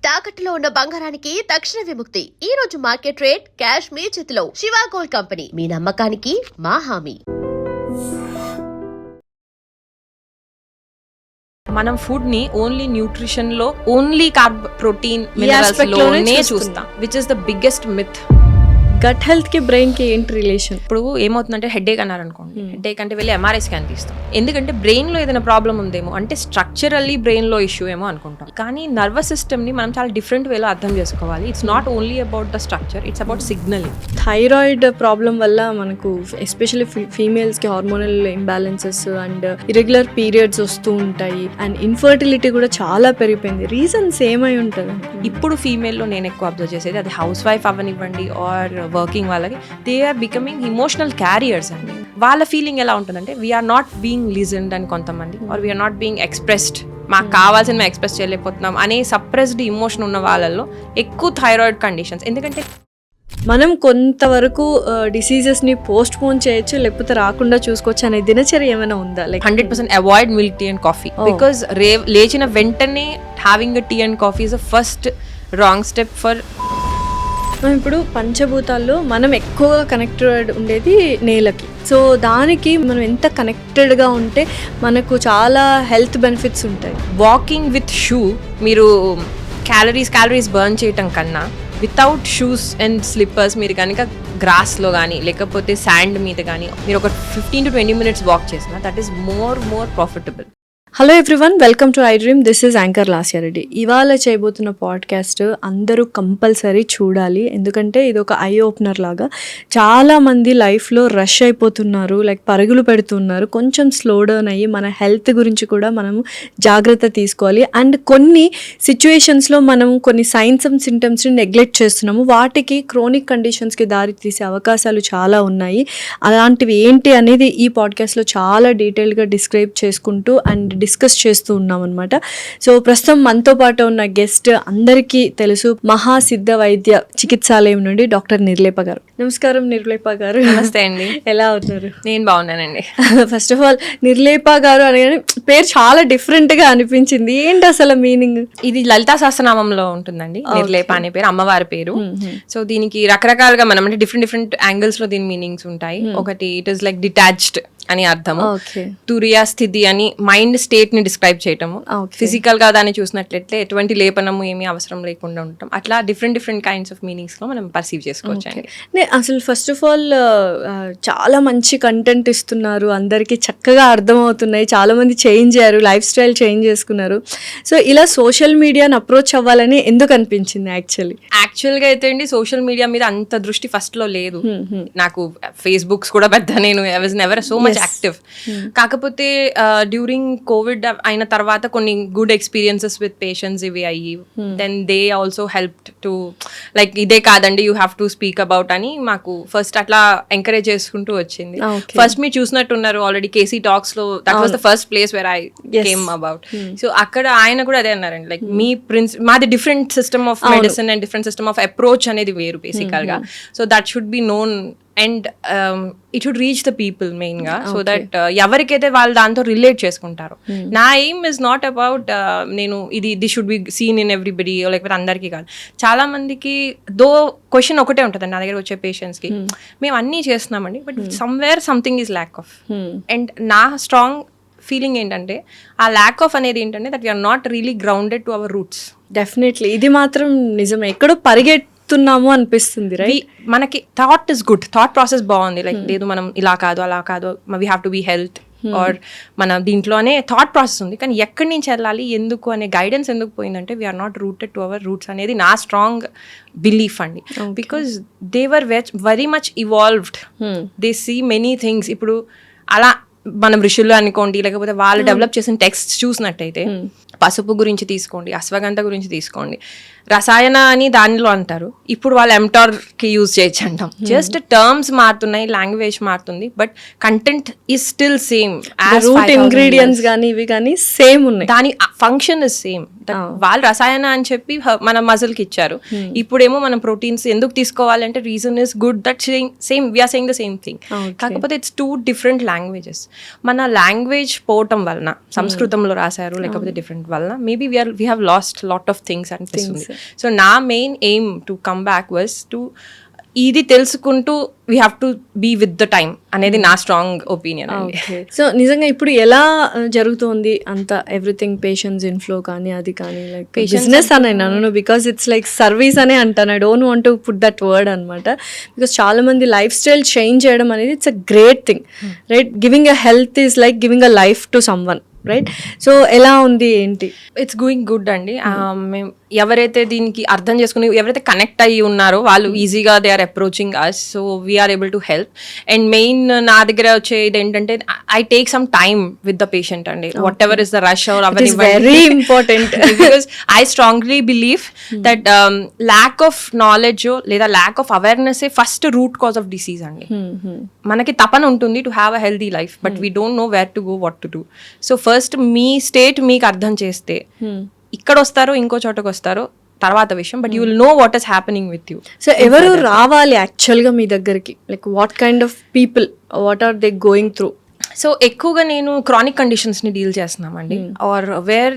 తాకట్టులో ఉన్న బంగారానికి తక్షణ విముక్తి. ఈ రోజు మార్కెట్ రేట్ క్యాష్ మీ చేతిలో. శివ గోల్డ్ కంపెనీ, మీ నమ్మకానికి మా హామీ. మనం ఫుడ్ ని ఓన్లీ న్యూట్రిషన్ లో, ఓన్లీ కార్బ్, ప్రోటీన్, మినరల్స్ లోనే చూస్తాం, which is the biggest myth. Gut health కి బ్రెయిన్ కి ఏంటి రిలేషన్? ఇప్పుడు ఏమవుతుందంటే హెడేక్ అన్నారనుకోండి, హెడేక్ అంటే వెళ్ళి ఎంఆర్ఐ స్కాన్ తీస్తాం, ఎందుకంటే బ్రెయిన్ లో ఏదైనా ప్రాబ్లం ఉందేమో, అంటే స్ట్రక్చరల్లీ బ్రెయిన్ లో ఇష్యూ ఏమో అనుకుంటాం. కానీ నర్వస్ సిస్టమ్ ని మనం చాలా డిఫరెంట్ వేలో అర్థం చేసుకోవాలి. It's not only about the structure, it's about signalling. Thyroid problem వల్ల మనకు ఎస్పెషల్లీ ఫీమేల్స్ కి hormonal imbalances and irregular periods వస్తూ ఉంటాయి, అండ్ ఇన్ఫర్టిలిటీ కూడా చాలా పెరిగిపోయింది. రీజన్స్ ఏమై ఉంటుంది? ఇప్పుడు ఫీమేల్ లో నేను ఎక్కువ అబ్జర్వ్ చేసేది, అది హౌస్ వైఫ్ అవ్వనివ్వండి ఆర్ వర్కింగ్ వాళ్ళకి, they are becoming emotional carriers అండి. వాళ్ళ ఫీలింగ్ ఎలా ఉంటుందంటే, వీఆర్ నాట్ బీయింగ్ లిజన్డ్ అని కొంతమంది, or we are not being expressed, మాకు కావాల్సిన మేము ఎక్స్ప్రెస్ చేయలేకపోతున్నాం అనే సప్రెస్డ్ ఇమోషన్ ఉన్న వాళ్ళల్లో ఎక్కువ థైరాయిడ్ కండిషన్స్. ఎందుకంటే మనం కొంతవరకు డిసీజెస్ ని పోస్ట్ పోన్ చేయొచ్చు, లేకపోతే రాకుండా చూసుకోవచ్చు అనే దినచర్య ఏమైనా ఉందా? Like 100% avoid milk tea and coffee, because లేచిన వెంటనే having tea and coffee is the first wrong step for. ఇప్పుడు పంచభూతాల్లో మనం ఎక్కువగా కనెక్టెడ్ ఉండేది నేలకి. సో దానికి మనం ఎంత కనెక్టెడ్గా ఉంటే మనకు చాలా హెల్త్ బెనిఫిట్స్ ఉంటాయి. వాకింగ్ విత్ షూ, మీరు క్యాలరీస్ బర్న్ చేయటం కన్నా వితౌట్ షూస్ అండ్ స్లిప్పర్స్ మీరు కనుక గ్రాస్లో కానీ లేకపోతే శాండ్ మీద కానీ మీరు ఒక 15 to 20 minutes వాక్ చేసిన, that is more profitable. Hello everyone, welcome to I dream. This is anchor లాస్యారెడ్డి. ఇవాళ చేయబోతున్న పాడ్కాస్ట్ అందరూ కంపల్సరీ చూడాలి, ఎందుకంటే ఇది ఒక ఐ ఓపెనర్ లాగా. చాలామంది లైఫ్లో రష్ అయిపోతున్నారు, లైక్ పరుగులు పెడుతున్నారు. కొంచెం స్లో డౌన్ అయ్యి మన హెల్త్ గురించి కూడా మనము జాగ్రత్త తీసుకోవాలి. అండ్ కొన్ని సిచ్యువేషన్స్లో మనం కొన్ని సైన్స్ అండ్ సింటమ్స్ని నెగ్లెక్ట్ చేస్తున్నాము, వాటికి క్రోనిక్ కండిషన్స్కి దారి తీసే అవకాశాలు చాలా ఉన్నాయి. అలాంటివి ఏంటి అనేది ఈ పాడ్కాస్ట్లో చాలా డీటెయిల్గా డిస్క్రైబ్ చేసుకుంటూ అండ్ డిస్కస్ చేస్తూ ఉన్నాం అనమాట. సో ప్రస్తుతం మనతో పాటు ఉన్న గెస్ట్ అందరికీ తెలుసు, మహాసిద్ధ వైద్య చికిత్సాలయం నుండి డాక్టర్ నిర్లేప గారు. నమస్కారం నిర్లేప గారు. నమస్తే అండి. ఎలా ఉన్నారు? నేను బాగున్నానండి. ఫస్ట్ ఆఫ్ ఆల్ నిర్లేప గారు అనగానే పేరు చాలా డిఫరెంట్ గా అనిపించింది. ఏంటి అసలు మీనింగ్? ఇది లలితా సహస్రనామంలో ఉంటుందండి నిర్లేప అనే పేరు, అమ్మవారి పేరు. సో దీనికి రకరకాలుగా మనం అంటే డిఫరెంట్ యాంగిల్స్ లో దీని మీనింగ్స్ ఉంటాయి. ఒకటి ఇట్ ఈస్ లైక్ డిటాచ్డ్ అని అర్థము, తురియా స్థితి అని మైండ్ స్టేట్ ని డిస్క్రైబ్ చేయటము, ఫిజికల్ గా దాన్ని చూసినట్లయితే ఎటువంటి లేపనము ఏమీ అవసరం లేకుండా ఉండటం, అట్లా డిఫరెంట్ కైండ్స్ ఆఫ్ మీనింగ్స్ లో మనం పర్సీవ్ చేసుకోవచ్చు అండి. అసలు ఫస్ట్ ఆఫ్ ఆల్ చాలా మంచి కంటెంట్ ఇస్తున్నారు, అందరికీ చక్కగా అర్థమవుతున్నాయి, చాలా మంది చేంజ్ అయ్యారు, లైఫ్ స్టైల్ చేంజ్ చేసుకున్నారు. సో ఇలా సోషల్ మీడియాని అప్రోచ్ అవ్వాలని ఎందుకు అనిపించింది? యాక్చువల్గా అయితే అండి సోషల్ మీడియా మీద అంత దృష్టి ఫస్ట్ లో లేదు. నాకు ఫేస్బుక్స్ కూడా పెద్ద, నేను I was never so much active. కాకపోతే డ్యూరింగ్ కోవిడ్ అయిన తర్వాత కొన్ని గుడ్ ఎక్స్పీరియన్సెస్ విత్ పేషెంట్స్ ఇవి అయ్యి, then they also helped to like ఇదే కాదండి you have to speak about అని మాకు ఫస్ట్ అట్లా ఎంకరేజ్ చేసుకుంటూ వచ్చింది. ఫస్ట్ మీరు చూసినట్టున్నారు ఆల్రెడీ కేసీ టాక్స్ లో, that was the first place where I came about. So అక్కడ ఆయన కూడా అదే అన్నారండి, లైక్ మీ మాది different system of medicine and different system of approach అనేది వేరు బేసికల్ గా. So that should be known and it should reach the people main గా, సో దట్ ఎవరికైతే వాళ్ళు దాంతో రిలేట్ చేసుకుంటారు. నా ఎయిమ్ ఇస్ నాట్ అబౌట్ నేను ఇది should be seen in everybody, లేకపోతే అందరికీ కాదు. చాలా మందికి దో క్వశ్చన్ ఒకటే ఉంటుందండి నా దగ్గర వచ్చే పేషెంట్స్ కి, మేము అన్నీ చేస్తున్నామండి but somewhere something is lack of. And నా స్ట్రాంగ్ ఫీలింగ్ ఏంటంటే ఆ ల్యాక్ ఆఫ్ అనేది ఏంటంటే that we are not really grounded to our roots. Definitely ఇది మాత్రం నిజమే, ఎక్కడో పరిగెత్తున్నాము అనిపిస్తుంది, రైట్? మనకి thought is good, thought process బాగుంది, లైక్ లేదు మనం ఇలా కాదు అలా కాదు, we have to be health or మన దీంట్లోనే థాట్ ప్రాసెస్ ఉంది. కానీ ఎక్కడి నుంచి వెళ్ళాలి, ఎందుకు అనే గైడెన్స్ ఎందుకు పోయిందంటే we are not rooted to our roots అనేది నా స్ట్రాంగ్ బిలీఫ్ అండి. Because they were very much evolved, they see many things. ఇప్పుడు అలా మనం ఋషులు అనుకోండి, లేకపోతే వాళ్ళు డెవలప్ చేసిన టెక్స్ట్ చూసినట్టయితే పసుపు గురించి తీసుకోండి, అశ్వగంధ గురించి తీసుకోండి, రసాయన అని దానిలో అంటారు, ఇప్పుడు వాళ్ళు ఎంటార్కి యూజ్ చేయొచ్చు అంటాం. జస్ట్ టర్మ్స్ మారుతున్నాయి, లాంగ్వేజ్ మారుతుంది, but content is still same. Root ingredients కానీ ఇవి కానీ సేమ్ ఉన్నాయి, దాని ఫంక్షన్ ఇస్ సేమ్. వాళ్ళు రసాయన అని చెప్పి మన మజిల్కి ఇచ్చారు. ఇప్పుడేమో మనం ప్రోటీన్స్ ఎందుకు తీసుకోవాలంటే reason is good that same we are saying the same thing. కాకపోతే ఇట్స్ 2 different లాంగ్వేజెస్. మన లాంగ్వేజ్ పోవటం వలన, సంస్కృతంలో రాశారు లేకపోతే డిఫరెంట్ వలన maybe we have lost lot of things అనిపిస్తుంది. సో నా main aim to come back was to ఇది తెలుసుకుంటూ we have to be with the time అనేది నా స్ట్రాంగ్ ఒపీనియన్ అండి. సో నిజంగా ఇప్పుడు ఎలా జరుగుతోంది అంత ఎవ్రీథింగ్ పేషెంట్స్ ఇన్ఫ్లో కానీ అది కానీ లైక్ బిజినెస్ అని అన్నాను బికాస్ ఇట్స్ లైక్ సర్వీస్ అనే అంటాను. I don't want to put that word అనమాట. బికాస్ చాలా మంది లైఫ్ స్టైల్ చేంజ్ చేయడం అనేది it's a great thing, right? Giving a health is like giving a life to someone, right? So ఎలా ఉంది ఏంటి? ఇట్స్ గోయింగ్ గుడ్ అండి. మేము ఎవరైతే దీనికి అర్థం చేసుకుని ఎవరైతే కనెక్ట్ అయ్యి ఉన్నారో వాళ్ళు ఈజీగా they are approaching us. So we are able to help. And main నా దగ్గర వచ్చేది ఏంటంటే I take some time with the patient అండి. Whatever is the rush hour very important because I strongly believe that lack of knowledge లేదా lack of awareness first root cause of disease అండి. మనకి తపన ఉంటుంది to have a healthy life, but we don't know where to go, what to do. So first me state మీకు అర్థం చేస్తే ఇక్కడ వస్తారో ఇంకో చోటకు వస్తారో తర్వాత విషయం, but you will know what is happening with you. So ఎవరు రావాలి యాక్చువల్గా మీ దగ్గరికి? Like what kind of people, what are they going through? So ఎక్కువగా నేను క్రానిక్ కండిషన్స్ని డీల్ చేస్తున్నామండి, ఆర్ వేర్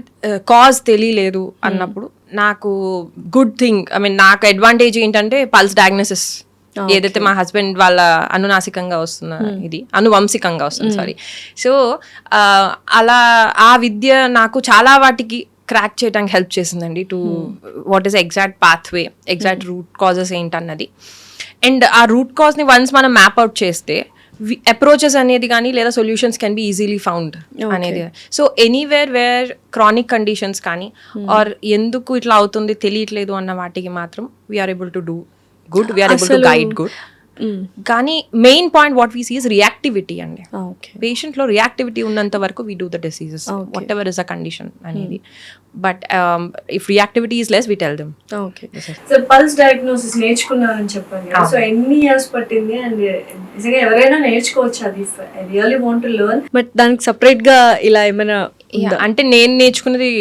కాజ్ తెలియలేదు అన్నప్పుడు నాకు గుడ్ థింగ్, ఐ మీన్ నాకు అడ్వాంటేజ్ ఏంటంటే పల్స్ డయాగ్నోసిస్ ఏదైతే మా హస్బెండ్ వాళ్ళ అనునాసికంగా వస్తున్న ఇది అనువంశికంగా వస్తుంది సారీ. సో అలా ఆ విద్య నాకు చాలా వాటికి క్రాక్ చేయడానికి హెల్ప్ చేసిందండి, to what is exact pathway, exact root causes ఏంటన్నది. అండ్ ఆ రూట్ కాజ్ని వన్స్ మనం మ్యాప్ అవుట్ చేస్తే అప్రోచెస్ అనేది కానీ లేదా solutions can be easily found అనేది. So anywhere where chronic conditions కానీ ఆర్ ఎందుకు ఇట్లా అవుతుంది తెలియట్లేదు అన్న వాటికి మాత్రం we are able to do good, we are able to guide good. కానీ main point what we see is reactivity అండి. పేషెంట్ లో రియాక్టివిటీ ఉన్నంత వరకు we do the diseases whatever is a condition అనేది. But if reactivity is less we tell them. Okay, so pulse diagnosis నేర్చుకున్నారని చెప్పాను కదా, so ఎన్ని years పట్టింది? అండ్ నిజంగా ఎవరైనా నేర్చుకోవచ్చు అది, I really want to learn, but దానికి సపరేట్ గా ఇలా ఏమైనా అంటే నేను నేర్చుకున్నది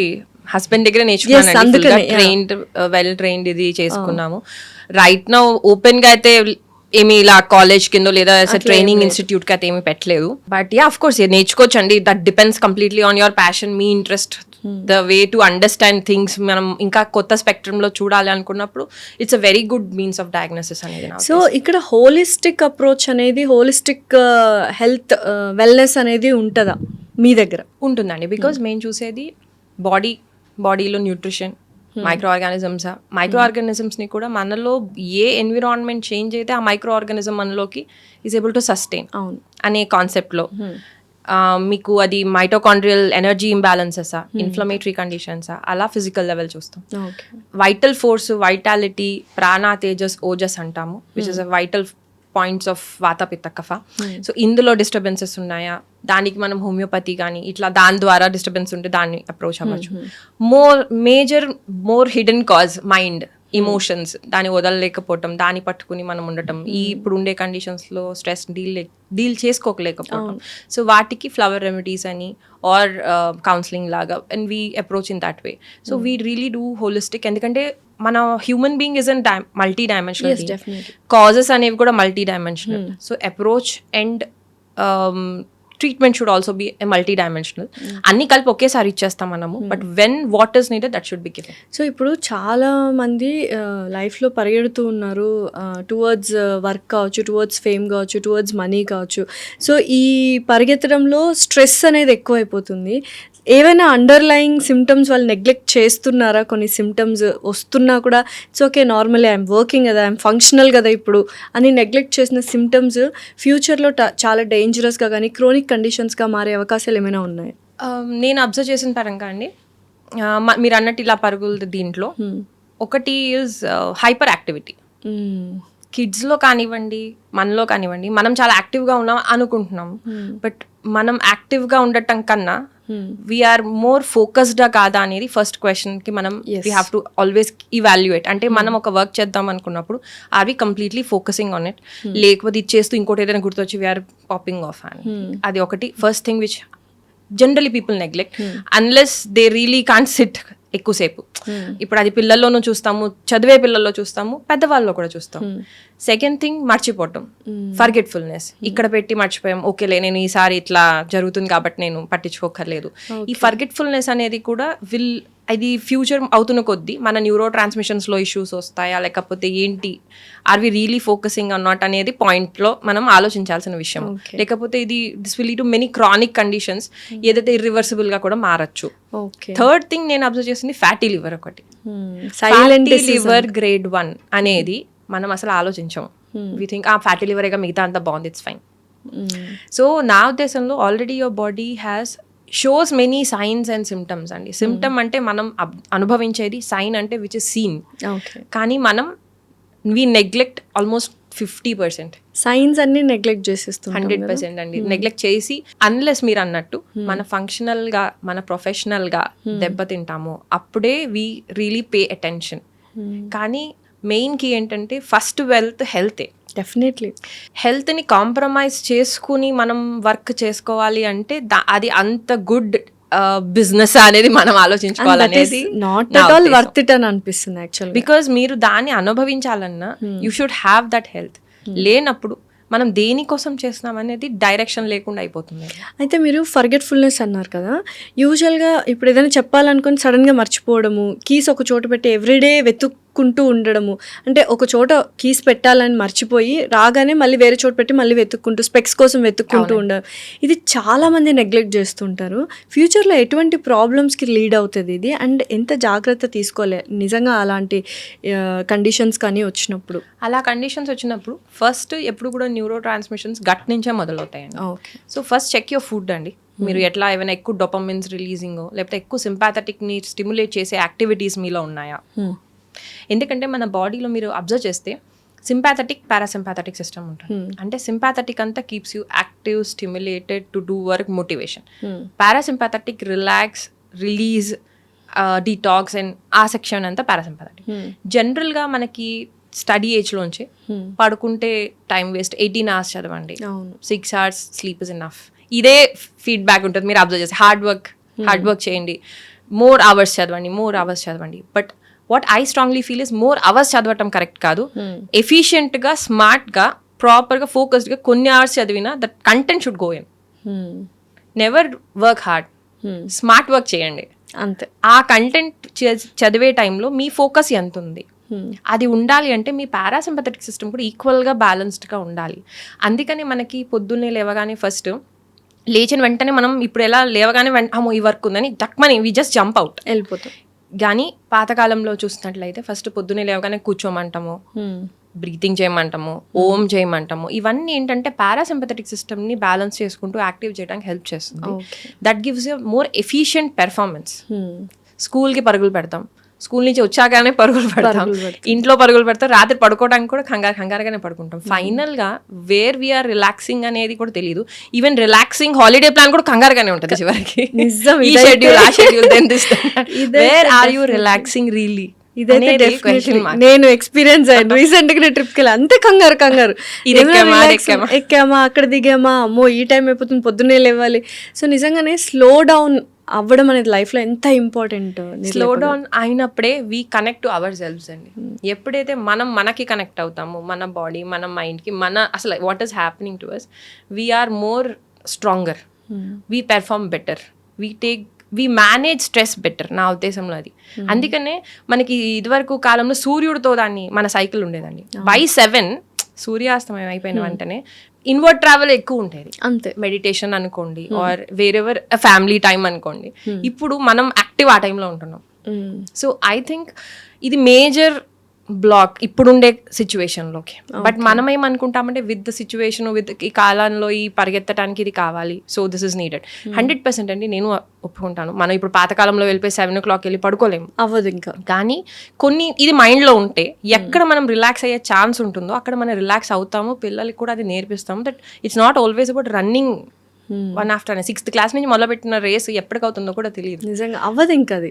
హస్బెండ్ దగ్గర నేర్చుకున్నాను, ట్రైన్డ్ వెల్ ట్రైన్డ్ ఇది చేసుకున్నాము. రైట్ నౌ ఓపెన్ గా అయితే ఏమి ఇలా కాలేజ్ కింద లేదా ట్రైనింగ్ ఇన్స్టిట్యూట్ కి అయితే ఏమి పెట్టలేదు. బట్ యా ఆఫ్ కోర్స్ నేర్చుకోవచ్చు అండి. That depends completely on your passion, me interest, the way to understand things. మనం ఇంకా కొత్త స్పెక్ట్రమ్ లో చూడాలి అనుకున్నప్పుడు it's a very good means of diagnosis అనేది. సో ఇక్కడ హోలిస్టిక్ అప్రోచ్ అనేది, హోలిస్టిక్ హెల్త్ వెల్నెస్ అనేది ఉంటుందా మీ దగ్గర? ఉంటుందండి, బికాజ్ మేము చూసేది బాడీలో న్యూట్రిషన్, మైక్రో ఆర్గానిజమ్స్ని కూడా మనలో ఏ ఎన్విరాన్మెంట్ చేంజ్ అయితే ఆ మైక్రో ఆర్గానిజం మనలోకి ఈజ్ ఏబుల్ టు సస్టైన్ అనే కాన్సెప్ట్లో మీకు అది మైటోకాండ్రియల్ ఎనర్జీ ఇంబ్యాలెన్సెసా, ఇన్ఫ్లమేటరీ కండిషన్సా, అలా ఫిజికల్ లెవెల్ చూస్తాం. వైటల్ ఫోర్స్, వైటాలిటీ, ప్రాణ, తేజస్, ఓజస్ అంటాము, which is a vital points of వాత, పిత్త, కఫ. సో ఇందులో డిస్టర్బెన్సెస్ ఉన్నాయా, దానికి మనం హోమియోపతి కానీ ఇట్లా దాని ద్వారా డిస్టర్బెన్స్ ఉంటే దాన్ని అప్రోచ్ అవ్వచ్చు. More hidden cause mind, emotions, దాన్ని వదలలేకపోవటం, దాన్ని పట్టుకుని మనం ఉండటం, ఈ ఇప్పుడు ఉండే కండిషన్స్లో స్ట్రెస్ డీల్ చేసుకోలేకపోవటం. సో వాటికి ఫ్లవర్ రెమెడీస్ అని ఆర్ కౌన్సిలింగ్ లాగా, and we approach in that way. So we really do holistic, ఎందుకంటే మన human being is an multi dimensional, causes అనేవి కూడా multi dimensional. So approach and treatment should also be multi dimensional. అన్ని కలిపి ఒకేసారి ఇచ్చేస్తాం మనము, but when what is needed that should be given. So ఇప్పుడు చాలా మంది లైఫ్లో పరిగెడుతూ ఉన్నారు టువర్డ్స్ వర్క్ కావచ్చు, టువర్డ్స్ ఫేమ్ కావచ్చు, టువర్డ్స్ మనీ కావచ్చు. సో ఈ పరిగెత్తడంలో స్ట్రెస్ అనేది ఎక్కువైపోతుంది. ఏవైనా అండర్లయింగ్ సిమ్టమ్స్ వాళ్ళు నెగ్లెక్ట్ చేస్తున్నారా? కొన్ని సిమ్టమ్స్ వస్తున్నా కూడా it's okay, normally I'm working కదా, ఐఎమ్ ఫంక్షనల్ కదా ఇప్పుడు అని నెగ్లెక్ట్ చేసిన సిమ్టమ్స్ ఫ్యూచర్లో చాలా డేంజరస్గా కానీ క్రోనిక్ కండిషన్స్గా మారే అవకాశాలు ఏమైనా ఉన్నాయి? నేను అబ్జర్వ్ చేసిన పరంగా అండి, మీరు అన్నట్టు ఇలా పరుగులు దీంట్లో ఒకటి ఈజ్ హైపర్ యాక్టివిటీ. కిడ్స్లో కానివ్వండి, మనలో కానివ్వండి, మనం చాలా యాక్టివ్గా ఉన్నాం అనుకుంటున్నాం, బట్ మనం యాక్టివ్గా ఉండటం కన్నా వీఆర్ మోర్ ఫోకస్డా కాదా అనేది ఫస్ట్ క్వశ్చన్కి మనం we have to always evaluate. అంటే మనం ఒక వర్క్ చేద్దాం అనుకున్నప్పుడు are we completely focusing on it, లేకపోతే ఇది చేస్తూ ఇంకోటి ఏదైనా గుర్తొచ్చి వీఆర్ పాపింగ్ ఆఫ్ అని. అది ఒకటి first thing which generally people neglect unless they really can't sit ఎక్కువసేపు. ఇప్పుడు అది పిల్లల్లోనూ చూస్తాము, చదివే పిల్లల్లో చూస్తాము, పెద్దవాళ్ళలో కూడా చూస్తాం. సెకండ్ థింగ్ మర్చిపోవటం, ఫర్గెట్ఫుల్నెస్. ఇక్కడ పెట్టి మర్చిపోయాం, ఓకేలే నేను ఈసారి ఇట్లా జరుగుతుంది కాబట్టి నేను పట్టించుకోకర్లేదు. ఈ ఫర్గెట్ఫుల్నెస్ అనేది కూడా అది ఫ్యూచర్ అవుతున్న కొద్దీ మన న్యూరో ట్రాన్స్మిషన్స్లో ఇష్యూస్ వస్తాయా, లేకపోతే ఏంటి, are we really focusing on not అనేది పాయింట్లో మనం ఆలోచించాల్సిన విషయం. లేకపోతే ఇది this will lead to many chronic conditions, ఏదైతే ఇర్రివర్సిబుల్గా కూడా మారచ్చు. థర్డ్ థింగ్ నేను అబ్జర్వ్ చేసింది ఫ్యాటీ లివర్ ఒకటి. ఫ్యాటీ లివర్ గ్రేడ్ 1 అనేది మనం అసలు ఆలోచించాం. వి థింక్ ఫ్యాటీ లివరేగా మిగతా అంతా బాగుంది, ఇట్స్ ఫైన్. సో నా ఉద్దేశంలో already your body has shows many science and symptoms అండి. సిమ్టమ్ అంటే మనం అనుభవించేది, సైన్ అంటే విచ్ ఇస్ సీన్. కానీ మనం వి నెగ్లెక్ట్ ఆల్మోస్ట్ 50%. సైన్స్ అన్ని నెగ్లెక్ట్ చేసేస్తాం 100% అండి. నెగ్లెక్ట్ చేసి అన్లెస్ మీరు అన్నట్టు మన ఫంక్షనల్ గా మన ప్రొఫెషనల్ గా దెబ్బతింటాము, అప్పుడే వి రియలీ పే అటెన్షన్. కానీ మెయిన్ కీ ఏంటంటే ఫస్ట్ వెల్త్ హెల్తే. డెఫినెట్లీ హెల్త్ని కాంప్రమైజ్ చేసుకుని మనం వర్క్ చేసుకోవాలి అంటే అది అంత గుడ్ బిజినెస్ అనేది మనం ఆలోచించుకోవాలనేది not at all worth it అని అనిపిస్తుంది యాక్చువల్లీ. బికాజ్ మీరు దాన్ని అనుభవించాలన్నా you should have that health. లేనప్పుడు మనం దేనికోసం చేస్తున్నాం అనేది డైరెక్షన్ లేకుండా అయిపోతుంది. అయితే మీరు ఫర్గెట్ఫుల్నెస్ అన్నారు కదా, యూజువల్గా ఇప్పుడు ఏదైనా చెప్పాలనుకుని సడన్గా మర్చిపోవడము, కీస్ ఒక చోట పెట్టి ఎవ్రీడే వెతుక్కుంటూ ఉండడము, అంటే ఒక చోట కీస్ పెట్టాలని మర్చిపోయి రాగానే మళ్ళీ వేరే చోట పెట్టి మళ్ళీ వెతుక్కుంటూ స్పెక్స్ కోసం వెతుక్కుంటూ ఉండడం, ఇది చాలామంది నెగ్లెక్ట్ చేస్తుంటారు. ఫ్యూచర్లో ఎటువంటి ప్రాబ్లమ్స్కి లీడ్ అవుతుంది ఇది, అండ్ ఎంత జాగ్రత్త తీసుకోవాలి నిజంగా అలాంటి కండిషన్స్ కానీ వచ్చినప్పుడు? అలా కండిషన్స్ వచ్చినప్పుడు ఫస్ట్ ఎప్పుడు కూడా న్యూరో ట్రాన్స్మిషన్స్ గట్ నుంచే మొదలవుతాయండి. So first check your food అండి. మీరు ఎట్లా ఏమైనా ఎక్కువ డోపమిన్స్ రిలీజింగ్ లేకపోతే ఎక్కువ సింపాథటిక్ని స్టిమ్యులేట్ చేసే యాక్టివిటీస్ మీలో ఉన్నాయా? ఎందుకంటే మన బాడీలో మీరు అబ్జర్వ్ చేస్తే సింపాథటిక్ పారాసింపాథటిక్ సిస్టమ్ ఉంటుంది. అంటే సింపాథటిక్ అంతా keeps you active, stimulated to do work, motivation. Parasympathetic relax, release, detox and ఆ సెక్షన్ అంతా పారాసింపాథటిక్. జనరల్గా మనకి స్టడీ ఏజ్లోంచి పడుకుంటే టైం వేస్ట్, 18 hours చదవండి, 6 hours స్లీప్ ఇస్ ఇనఫ్, ఇదే ఫీడ్బ్యాక్ ఉంటుంది. మీరు అబ్జర్వ్ చేస్తే హార్డ్ వర్క్ చేయండి, more hours చదవండి. But what I strongly feel is more hours చదవటం కరెక్ట్ కాదు. ఎఫిషియెంట్గా, స్మార్ట్గా, ప్రాపర్గా, ఫోకస్డ్గా కొన్ని అవర్స్ చదివినా that content should go in. Never work hard, smart work చేయండి అంతే. ఆ కంటెంట్ చదివే టైంలో మీ ఫోకస్ ఎంత ఉంది అది ఉండాలి. అంటే మీ పారాసింపథెటిక్ సిస్టమ్ కూడా ఈక్వల్గా బ్యాలెన్స్డ్గా ఉండాలి. అందుకని మనకి పొద్దున్నే లేవగానే ఫస్ట్ లేచిన వెంటనే మనం ఇప్పుడు ఎలా లేవగానే అమ్మో ఈ వర్క్ ఉందని దక్మని వి జస్ట్ జంప్ అవుట్ వెళ్ళిపోతాం. కానీ పాతకాలంలో చూసినట్లయితే ఫస్ట్ పొద్దున్నే లేవగానే కూర్చోమంటాము, బ్రీతింగ్ చేయమంటాము, ఓం చేయమంటాము. ఇవన్నీ ఏంటంటే పారాసింపథెటిక్ సిస్టమ్ని బ్యాలెన్స్ చేసుకుంటూ యాక్టివ్ చేయడానికి హెల్ప్ చేస్తుంది. That gives a more efficient performance. స్కూల్కి పరుగులు పెడతాం, స్కూల్ నుంచి వచ్చాకనే పరుగులు పెడతాం, ఇంట్లో పరుగులు పెడతాం, రాత్రి పడుకోవడానికి కూడా కంగారుగానే పడుకుంటాం. ఫైనల్ గా వేర్ వీఆర్ రిలాక్సింగ్ అనేది కూడా తెలియదు. ఈవెన్ రిలాక్సింగ్ హాలిడే ప్లాన్ కూడా కంగారుగానే ఉంటుంది చివరికి. ఈ షెడ్యూల్, ఆ schedule, where are you relaxing really? నేను ఎక్స్పీరియన్స్ అయ్యాను రీసెంట్ గా ట్రిప్ కి వెళ్ళి, అంతే కంగారు ఎక్కామా, అక్కడ దిగామా, అమ్మో ఈ టైం అయిపోతుంది, పొద్దున్నే లేవాలి. సో నిజంగానే స్లో డౌన్ అవ్వడం అనేది లైఫ్ లో ఎంత ఇంపార్టెంట్. స్లో డౌన్ అయినప్పుడే we connect to ourselves అండి. ఎప్పుడైతే మనకి కనెక్ట్ అవుతామో, మన బాడీ, మన మైండ్ కి, మన అసలు what is happening to us, we are more stronger, we perform better, we manage stress better, నా ఉద్దేశంలో అది. అందుకనే మనకి ఇదివరకు కాలంలో సూర్యుడితో మన సైకిల్ ఉండేదండి. బై 7 సూర్యాస్తమయం అయిపోయిన వెంటనే ఇన్వర్డ్ ట్రావెల్ ఎక్కువ ఉండేది. అంతే, మెడిటేషన్ అనుకోండి ఆర్ వేరెవర్ ఫ్యామిలీ టైం అనుకోండి. ఇప్పుడు మనం యాక్టివ్ ఆ టైంలో ఉంటున్నాం. సో ఐ థింక్ ఇది మేజర్ బ్లాక్ ఇప్పుడుండే సిచ్యువేషన్లోకి. బట్ మనం ఏమనుకుంటామంటే విత్ ద సిచ్యువేషన్, విత్ ఈ కాలంలో ఈ పరిగెత్తడానికి ఇది కావాలి, సో దిస్ ఇస్ నీడెడ్. 100% అండి నేను ఒప్పుకుంటాను. మనం ఇప్పుడు పాతకాలంలో వెళ్ళిపోయి 7 o'clock వెళ్ళి పడుకోలేము, అవ్వదు ఇంకా. కానీ కొన్ని ఇది మైండ్లో ఉంటే ఎక్కడ మనం రిలాక్స్ అయ్యే ఛాన్స్ ఉంటుందో అక్కడ మనం రిలాక్స్ అవుతాము. పిల్లలకి కూడా అది నేర్పిస్తాము. That it's not always about running one after 6th class నుంచి మొదలుపెట్టిన రేస్ ఎప్పటికవుతుందో కూడా తెలియదు. నిజంగా అవ్వదు ఇంకా. అది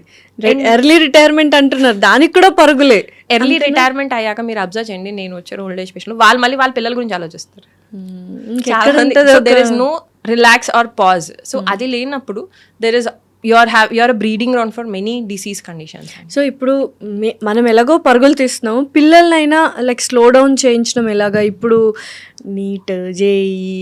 ఎర్లీ రిటైర్మెంట్ అంటున్నారు, దానికి కూడా పరుగులే. ఎర్లీ రిటైర్మెంట్ అయ్యాక మీరు అబ్జర్వ్ చేయండి, నేను వచ్చారు ఓల్డ్ ఏజ్ పేషెంట్, వాళ్ళు మళ్ళీ వాళ్ళ పిల్లల గురించి ఆలోచిస్తారు. There is no relax or pause. So అది లేనప్పుడు there is you're a breeding ground for many disease conditions. So ఇప్పుడు మనం ఎలాగో పరుగులు తీస్తున్నాము, పిల్లలనైనా లైక్ స్లో డౌన్ చేయించడం ఎలాగా? ఇప్పుడు నీట్, జేఈ,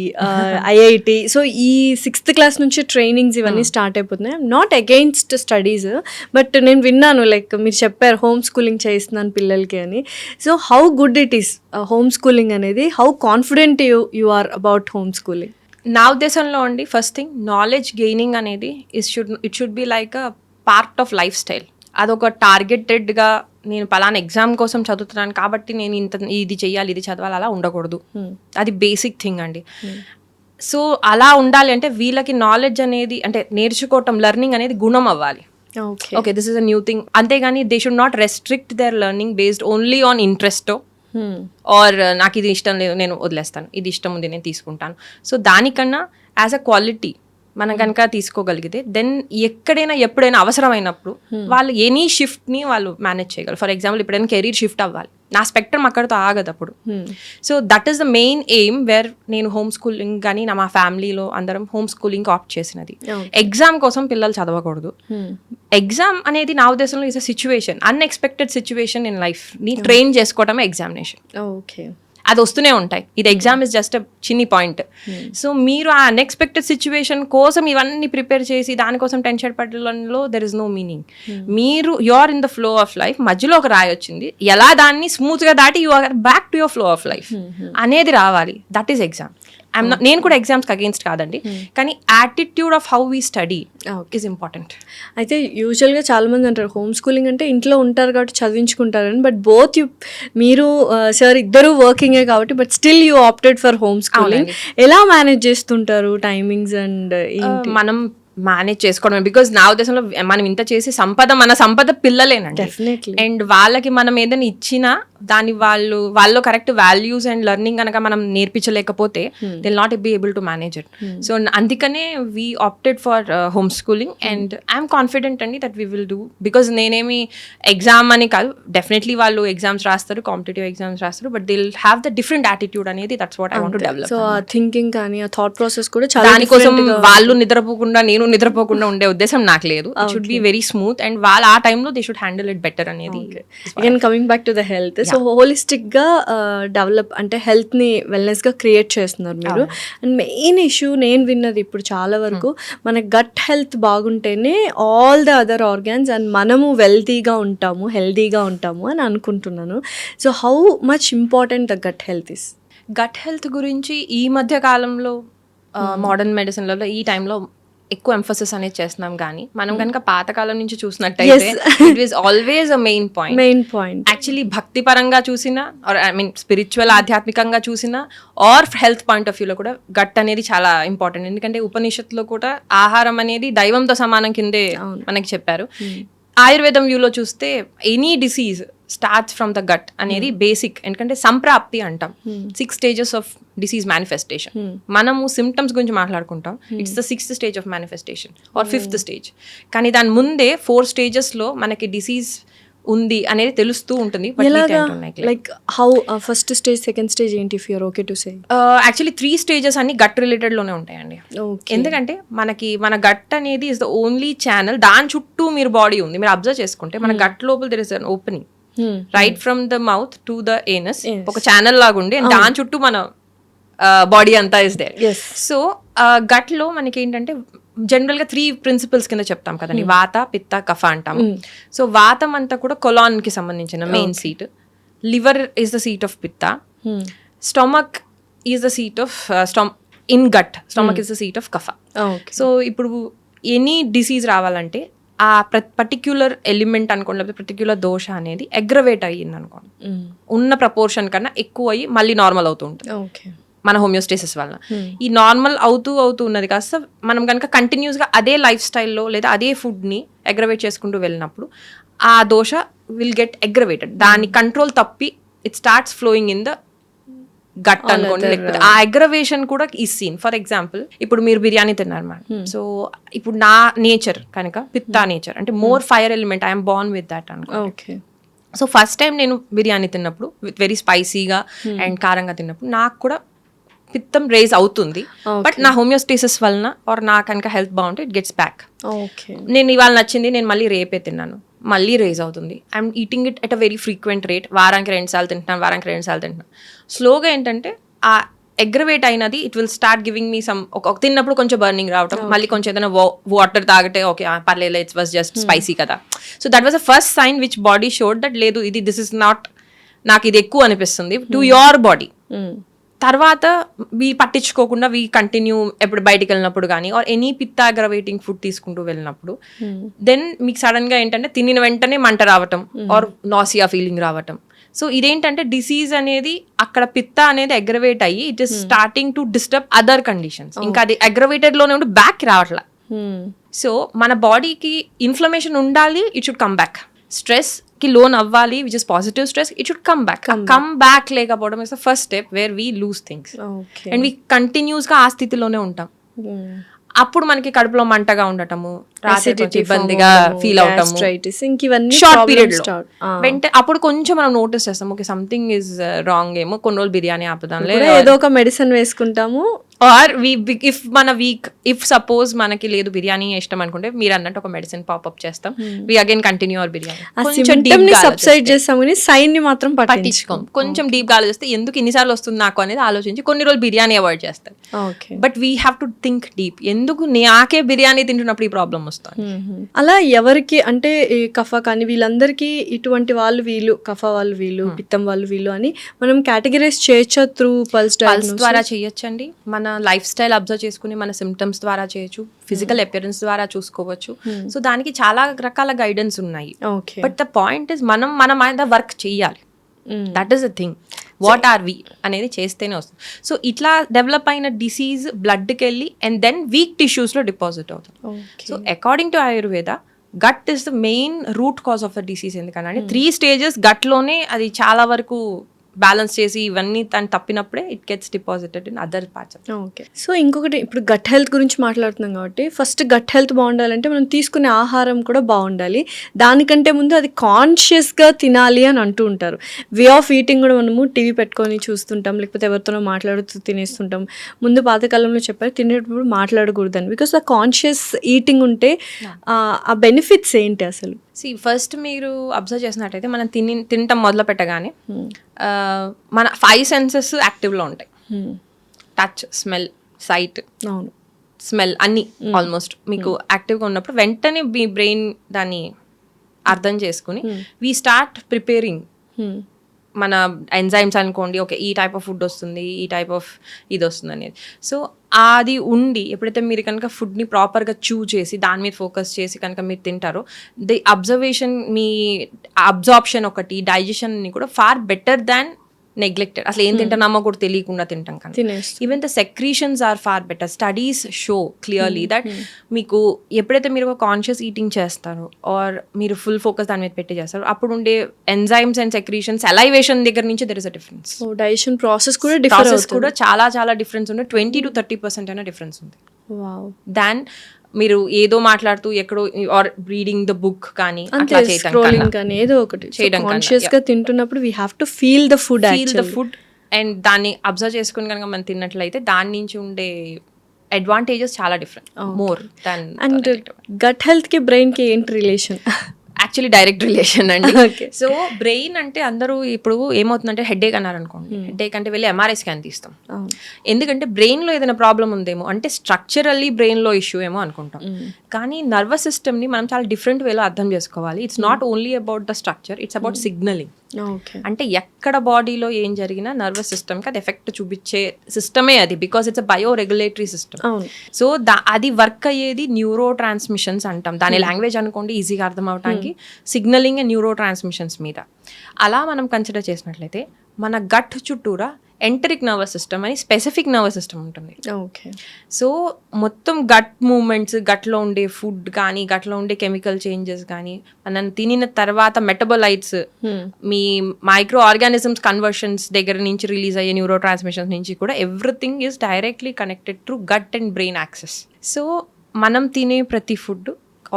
ఐఐటి, సో ఈ 6th క్లాస్ నుంచి ట్రైనింగ్స్ ఇవన్నీ స్టార్ట్ అయిపోతున్నాయి. నాట్ అగెయిన్స్ట్ స్టడీస్, బట్ నేను విన్నాను లైక్ మీరు చెప్పారు హోమ్ స్కూలింగ్ చేయిస్తున్నాను పిల్లలకి అని. So how good it is home schooling అనేది? How confident you are about home schooling? నా ఉద్దేశంలో అండి, ఫస్ట్ థింగ్ నాలెడ్జ్ గెయినింగ్ అనేది it should be like a part of lifestyle. అదొక టార్గెటెడ్గా నేను పలానా ఎగ్జామ్ కోసం చదువుతున్నాను కాబట్టి నేను ఇది చెయ్యాలి, ఇది చదవాలి, అలా ఉండకూడదు. అది బేసిక్ థింగ్ అండి. సో అలా ఉండాలి అంటే వీళ్ళకి నాలెడ్జ్ అనేది, అంటే నేర్చుకోవటం, లెర్నింగ్ అనేది గుణం అవ్వాలి. Okay, this is a new thing. అంతేగాని they should not restrict their learning based only on ఇంట్రెస్టో ఆర్ నాకు ఇది ఇష్టం లేదు నేను వదిలేస్తాను, ఇది ఇష్టం ఉంది నేను తీసుకుంటాను. సో దానికన్నా యాజ్ అ క్వాలిటీ మనం కనుక తీసుకోగలిగితే దెన్ ఎక్కడైనా ఎప్పుడైనా అవసరమైనప్పుడు వాళ్ళు ఎనీ షిఫ్ట్ని వాళ్ళు మేనేజ్ చేయగలరు. ఫర్ ఎగ్జాంపుల్ ఎప్పుడైనా కెరీర్ షిఫ్ట్ అవ్వాలి, నా స్పెక్ట్రమ్ అక్కడితో ఆగదు అప్పుడు. So that is the main aim where నేను హోమ్ స్కూలింగ్ కానీ మా ఫ్యామిలీలో అందరం హోమ్ స్కూలింగ్ ఆప్ట్ చేసినది. ఎగ్జామ్ కోసం పిల్లలు చదవకూడదు. ఎగ్జామ్ అనేది నా ఉద్దేశంలో is a situation, unexpected situation in life ని ట్రైన్ చేసుకోవడమే ఎగ్జామినేషన్. ఓకే, అది వస్తూనే ఉంటాయి. ఇది ఎగ్జామ్ ఇస్ జస్ట్ అ చిన్ని పాయింట్. సో మీరు ఆ అన్ఎక్స్పెక్టెడ్ సిచ్యువేషన్ కోసం ఇవన్నీ ప్రిపేర్ చేసి దానికోసం టెన్షన్ పడడంలో దెర్ ఇస్ నో మీనింగ్. మీరు you are in the flow of life, మధ్యలో ఒక రాయి వచ్చింది, ఎలా దాన్ని స్మూత్ గా దాటి you are back to your flow of life అనేది రావాలి. That is exam. నేను కూడా ఎగ్జామ్స్కి అగేన్స్ట్ కాదండి, కానీ attitude of how we study is important. అయితే యూజువల్గా చాలా మంది అంటారు హోమ్ స్కూలింగ్ అంటే ఇంట్లో ఉంటారు కాబట్టి చదివించుకుంటారని, బట్ బోత్ మీరు సార్ ఇద్దరు వర్కింగే కాబట్టి, but still you opted for home schooling. ఎలా మేనేజ్ చేస్తుంటారు టైమింగ్స్ అండ్? మనం మేనేజ్ చేసుకోవడం, బికాజ్ నా ఉద్దేశంలో మనం ఇంత చేసి మన సంపద పిల్లలేనండి. అండ్ వాళ్ళకి మనం ఏదైనా ఇచ్చినా దాని వాళ్ళు కరెక్ట్ వాల్యూస్ అండ్ లెర్నింగ్ కనుక మనం నేర్పించలేకపోతే they will not be able to manage it. So అందుకనే we opted for home schooling and I'm confident అండి that we will do. Because నేనేమి ఎగ్జామ్ అని కాదు, డెఫినెట్లీ వాళ్ళు ఎగ్జామ్స్ రాస్తారు, కాంపిటేటివ్ ఎగ్జామ్స్ రాస్తారు, but they will have the different attitude అనేది. That's what I want to develop. So ఆ thinking కానీ ఆ థాట్ ప్రాసెస్ కూడా చాలా, దానికోసం వాళ్ళు నిద్రపోకుండా నేను నిద్రపోకుండా ఉండే ఉద్దేశం నాకు లేదు. It should be very smooth and వాళ్ళు ఆ టైంలో they should handle it better అనేది. Again coming back to the health, so holistic గా డెవలప్ అంటే హెల్త్ ని వెల్నెస్ గా క్రియేట్ చేస్తున్నారు మీరు. అండ్ మెయిన్ ఇష్యూ నేను విన్నది ఇప్పుడు చాలా వరకు మన గట్ హెల్త్ బాగుంటేనే all the other organs and మనము వెల్తీగా ఉంటాము, హెల్తీగా ఉంటాము అని అనుకుంటున్నాను. So how much important the gut health is? Gut health గురించి ఈ మధ్య కాలంలో మోడర్న్ మెడిసిన్లలో ఈ టైంలో ఎక్కువ ఎంఫసిస్ అనేది చేస్తున్నాం, కానీ మనం కనుక పాతకాలం నుంచి చూసినట్టయితే it is always a main point. Actually భక్తి పరంగా చూసినా ఆర్ ఐ మీన్ స్పిరిచువల్ ఆధ్యాత్మికంగా చూసినా ఆర్ హెల్త్ పాయింట్ ఆఫ్ వ్యూలో కూడా గట్ అనేది చాలా ఇంపార్టెంట్. ఎందుకంటే ఉపనిషత్తులో కూడా ఆహారం అనేది దైవంతో సమానం కిందే మనకి చెప్పారు. ఆయుర్వేదం వ్యూలో చూస్తే any disease starts from the gut అనేది బేసిక్. ఎందుకంటే సంప్రాప్తి అంటాం, 6 stages ఆఫ్ డిసీజ్ మేనిఫెస్టేషన్. మనము సిమ్టమ్స్ గురించి మాట్లాడుకుంటాం, it's the 6th stage of manifestation or 5th stage. కానీ దాని ముందే 4 stages లో మనకి డిసీజ్ ఉంది అనేది తెలుస్తూ ఉంటుంది. Like how first stage, second stage ఏంటి if you're okay to say? Actually 3 stages అన్ని గట్ రిలేటెడ్ లోనే ఉంటాయండి. ఎందుకంటే మన గట్ అనేది ఇస్ ద ఓన్లీ ఛానల్, దాని చుట్టూ మీరు బాడీ ఉంది. మీరు అబ్జర్వ్ చేసుకుంటే మన గట్ లోపల there is an opening right from the mouth to the anus, ఒక ఛానల్ లాగా ఉండి దాని చుట్టూ మన బాడీ అంతా ఇస్ దేర్. సో గట్ లో మనకి ఏంటంటే జనరల్ గా 3 principles కింద చెప్తాం కదండి, వాత, పిత్త, కఫ అంటాం. సో వాతం అంతా కూడా కొలాన్ కి సంబంధించిన main seat, liver is the seat of pitta, stomach is the seat of in gut, stomach is the seat of kapha. So ఇప్పుడు ఎనీ డిసీజ్ రావాలంటే ఆ పర్టిక్యులర్ ఎలిమెంట్ అనుకోండి, లేకపోతే పర్టిక్యులర్ దోష అనేది అగ్రవేట్ అయ్యింది అనుకోండి, ఉన్న ప్రపోర్షన్ కన్నా ఎక్కువ అయ్యి మళ్ళీ నార్మల్ అవుతూ ఉంటుంది మన హోమియోస్టేసిస్ వల్ల. ఈ నార్మల్ అవుతూ ఉన్నది కాస్త మనం కనుక కంటిన్యూస్గా అదే లైఫ్ స్టైల్లో లేదా అదే ఫుడ్ని అగ్రవేట్ చేసుకుంటూ వెళ్ళినప్పుడు ఆ దోష విల్ గెట్ అగ్రవేటెడ్. దాని కంట్రోల్ తప్పి it starts flowing in the gut అనుకోండి, లేకపోతే ఆ అగ్రవేషన్ కూడా ఈ సీన్. ఫర్ ఎగ్జాంపుల్ ఇప్పుడు మీరు బిర్యానీ తిన్నారు మేడం, సో ఇప్పుడు నా నేచర్ కనుక పిత్తా నేచర్ అంటే more fire element, I'm Born with that అనుకో. సో ఫస్ట్ టైం నేను బిర్యానీ తిన్నప్పుడు విత్ వెరీ స్పైసీగా అండ్ కారంగా తిన్నప్పుడు నాకు కూడా పిత్తం రేజ్ అవుతుంది, బట్ నా హోమియోస్టేసిస్ వలన ఆర్ నా కనుక హెల్త్ బాగుంటే ఇట్ గెట్స్ బ్యాక్. ఓకే. నేను ఇవాళ నచ్చింది, నేను మళ్ళీ రేపే తిన్నాను, మళ్ళీ రేజ్ అవుతుంది. I'm eating it at a very frequent rate. వారానికి 2 సార్లు తింటున్నాను, వారానికి 2 సార్లు తింటున్నాను. స్లోగా ఏంటంటే ఆ అగ్రవేట్ అయినది it will start giving me some, ఒక తిన్నప్పుడు కొంచెం బర్నింగ్ రావటం, మళ్ళీ కొంచెం ఏదైనా వాటర్ తాగితే ఓకే పర్లేదు, ఇట్స్ వాజ్ జస్ట్ స్పైసీ కదా. So that was the first sign which body showed that లేదు ఇది దిస్ ఇస్ నాట్, నాకు ఇది ఎక్కువ అనిపిస్తుంది టు యోర్ బాడీ. తర్వాత వీ పట్టించుకోకుండా వీ కంటిన్యూ ఎప్పుడు బయటికి వెళ్ళినప్పుడు కానీ or any pitta aggravating food తీసుకుంటూ వెళ్ళినప్పుడు దెన్ మీకు సడన్ గా ఏంటంటే తినిన వెంటనే మంట రావటం ఆర్ నాసియా ఫీలింగ్ రావటం. సో ఇదేంటంటే డిసీజ్ అనేది అక్కడ పిత్త అనేది అగ్రవేట్ అయ్యి it is starting to disturb other conditions. ఇంకా అది అగ్రవేటెడ్ లోనే ఉండి బ్యాక్ రావట్లా. సో మన బాడీకి ఇన్ఫ్లమేషన్ ఉండాలి, it should come back. Stress కి లోన్ అవ్వాలి, which is positive stress, it should come back. Come back లేకపోవడం is the first step where we lose things and we continuous గా ఆ స్థితిలోనే ఉంటాం. అప్పుడు మనకి కడుపులో మంటగా ఉండటము, ఇబ్బందిగా ఫీల్ అవటము, షార్ట్ పీరియడ్ లో వెంటనే అప్పుడు కొంచెం మనం నోటీస్ చేస్తాం ఓకే సంథింగ్ ఇస్ రాంగ్ ఏమో, కొన్ని రోజులు బిర్యానీ ఆపుదాం, ఏదో ఒక మెడిసిన్ వేసుకుంటాము. ఆర్ ఇఫ్ మన వీక్, ఇఫ్ సపోజ్ మనకి లేదు బిర్యానీ ఇష్టం అనుకుంటే మీరు అన్నట్టు ఒక మెడిసిన్ పాపప్ చేస్తాం, we again continue our biryani. Subside చేస్తాం కానీ సైన్ ని మాత్రం పట్టించుకోం. కొంచెం డీప్ గా ఆలోచిస్తే ఎందుకు ఇన్నిసార్లు వస్తుంది నాకు అనేది ఆలోచించి కొన్ని రోజులు బిర్యానీ అవాయిడ్ చేస్తాం. But we have to think deep, ఎందుకు నాకే బిర్యానీ తింటున్నప్పుడు ఈ ప్రాబ్లం వస్తుంది. అలా ఎవరికి అంటే కఫ కానీ వీళ్ళందరికీ ఇటువంటి వాళ్ళు వీళ్ళు, కఫ వాళ్ళు వీళ్ళు, పిత్తం వాళ్ళు వీళ్ళు అని మనం కేటగిరైజ్ చేయొచ్చా త్రూ పల్స్ ద్వారా చేయొచ్చండి. మన లైఫ్ స్టైల్ అబ్జర్వ్ చేసుకుని మన సిమ్టమ్స్ ద్వారా చేయొచ్చు, ఫిజికల్ అపియరెన్స్ ద్వారా చూసుకోవచ్చు. సో దానికి చాలా రకాల గైడెన్స్ ఉన్నాయి. బట్ ద పాయింట్ ఇస్ మనం మన మీద వర్క్ చెయ్యాలి. That is the thing. What are we అనేది చేస్తేనే వస్తుంది. సో ఇట్లా డెవలప్ అయిన డిసీజ్ బ్లడ్కి వెళ్ళి అండ్ దెన్ వీక్ టిష్యూస్లో డిపాజిట్ అవుతుంది. So according to Ayurveda gut is the main root cause of the disease. ఎందుకంటే 3 స్టేజెస్ గట్లోనే అది చాలా వరకు బ్యాలెన్స్ చేసి ఇవన్నీ తను తప్పినప్పుడే it gets deposited in other parts. Okay. So ఇంకొకటి ఇప్పుడు గట్ హెల్త్ గురించి మాట్లాడుతున్నాం కాబట్టి ఫస్ట్ గట్ హెల్త్ బాగుండాలంటే మనం తీసుకునే ఆహారం కూడా బాగుండాలి. దానికంటే ముందు అది కాన్షియస్గా తినాలి అని అంటూ ఉంటారు. వే ఆఫ్ ఈటింగ్ కూడా మనము టీవీ పెట్టుకొని చూస్తుంటాం, లేకపోతే ఎవరితోనో మాట్లాడుతూ తినేస్తుంటాం. ముందు పాతకాలంలో చెప్పారు తినేటప్పుడు మాట్లాడకూడదని, బికాస్ ఆ కాన్షియస్ ఈటింగ్ ఉంటే ఆ బెనిఫిట్స్ ఏంటి అసలు? ఫస్ట్ మీరు అబ్జర్వ్ చేసినట్టయితే మనం తినటం మొదలు పెట్టగానే మన 5 సెన్సెస్ యాక్టివ్లో ఉంటాయి. టచ్, స్మెల్, సైట్, స్మెల్ అన్నీ ఆల్మోస్ట్ మీకు యాక్టివ్గా ఉన్నప్పుడు వెంటనే మీ బ్రెయిన్ దాన్ని అర్థం చేసుకుని వీ స్టార్ట్ ప్రిపేరింగ్ మన ఎంజైమ్స్ అనుకోండి, ఓకే ఈ టైప్ ఆఫ్ ఫుడ్ వస్తుంది, ఈ టైప్ ఆఫ్ ఇది వస్తుంది అనేది. సో అది ఉండి ఎప్పుడైతే మీరు కనుక ఫుడ్ని ప్రాపర్గా చేసి దాని మీద ఫోకస్ చేసి కనుక మీరు తింటారో ది అబ్జర్వేషన్, మీ అబ్జార్ప్షన్ ఒకటి, డైజెషన్ని కూడా ఫార్ బెటర్ దాన్ నెగ్లెక్టెడ్. అసలు ఏం తింటున్నామో కూడా తెలియకుండా తింటాం కానీ even the secretions are far better. Studies show clearly that మీకు ఎప్పుడైతే మీరు ఒక కాన్షియస్ ఈటింగ్ చేస్తారో ఆర్ మీరు ఫుల్ ఫోకస్ దాని మీద పెట్టి చేస్తారో అప్పుడు ఉండే ఎంజైమ్స్ అండ్ సెక్రీషన్స్, సలైవేషన్ దగ్గర నుంచి there is a difference. Digestion process కూడా చాలా చాలా డిఫరెన్స్ ఉంది. 20 to 30% అయినా డిఫరెన్స్ ఉంది దాన్ మీరు ఏదో మాట్లాడుతూ ఎక్కడో ఆర్ రీడింగ్ ద బుక్ కానీ అట్లా చేయడం ఏదో ఒకటి కాన్షియస్ గా తింటున్నప్పుడు we have to feel the food and దాన్ని అబ్జర్వ్ చేసుకుని కనుక మనం తిన్నట్లయితే దాని నుంచి ఉండే అడ్వాంటేజెస్ చాలా different more than. And gut health కి బ్రెయిన్ కి ఏంటి రిలేషన్? యాక్చువల్లీ డైరెక్ట్ రిలేషన్ అండి. సో బ్రెయిన్ అంటే అందరూ ఇప్పుడు ఏమవుతుందంటే హెడేక్ అన్నారు అనుకోండి, హెడేక్ అంటే వెళ్ళి ఎంఆర్ఐ స్కాన్ తీస్తాం. ఎందుకంటే బ్రెయిన్లో ఏదైనా ప్రాబ్లం ఉందేమో, అంటే స్ట్రక్చరల్లీ బ్రెయిన్లో ఇష్యూ ఏమో అనుకుంటాం. కానీ నర్వస్ సిస్టమ్ని మనం చాలా డిఫరెంట్ వేలో అర్థం చేసుకోవాలి. It's not only about the structure, it's about signalling. అంటే ఎక్కడ బాడీలో ఏం జరిగినా నర్వస్ సిస్టమ్కి అది ఎఫెక్ట్ చూపించే సిస్టమే అది, because it's a bio regulatory system. So అది వర్క్ అయ్యేది న్యూరో ట్రాన్స్మిషన్స్ అంటాం. దాని లాంగ్వేజ్ అనుకోండి ఈజీగా అర్థం అవడానికి, సిగ్నలింగ్ అండ్ న్యూరో ట్రాన్స్మిషన్స్ మీద. అలా మనం కన్సిడర్ చేసినట్లయితే మన గట్ చుట్టూరా ఎంటరిక్ నర్వస్ సిస్టమ్ అని స్పెసిఫిక్ నర్వస్ సిస్టమ్ ఉంటుంది. సో మొత్తం గట్ మూమెంట్స్, గట్లో ఉండే ఫుడ్ కానీ గట్లో ఉండే కెమికల్ చేంజెస్ కానీ మనం తినిన తర్వాత మెటబోలైట్స్, మీ మైక్రో ఆర్గానిజమ్స్ కన్వర్షన్స్ దగ్గర నుంచి రిలీజ్ అయ్యే న్యూరో ట్రాన్స్మిషన్స్ నుంచి కూడా everything is directly connected through gut and brain axis. So మనం తినే ప్రతి food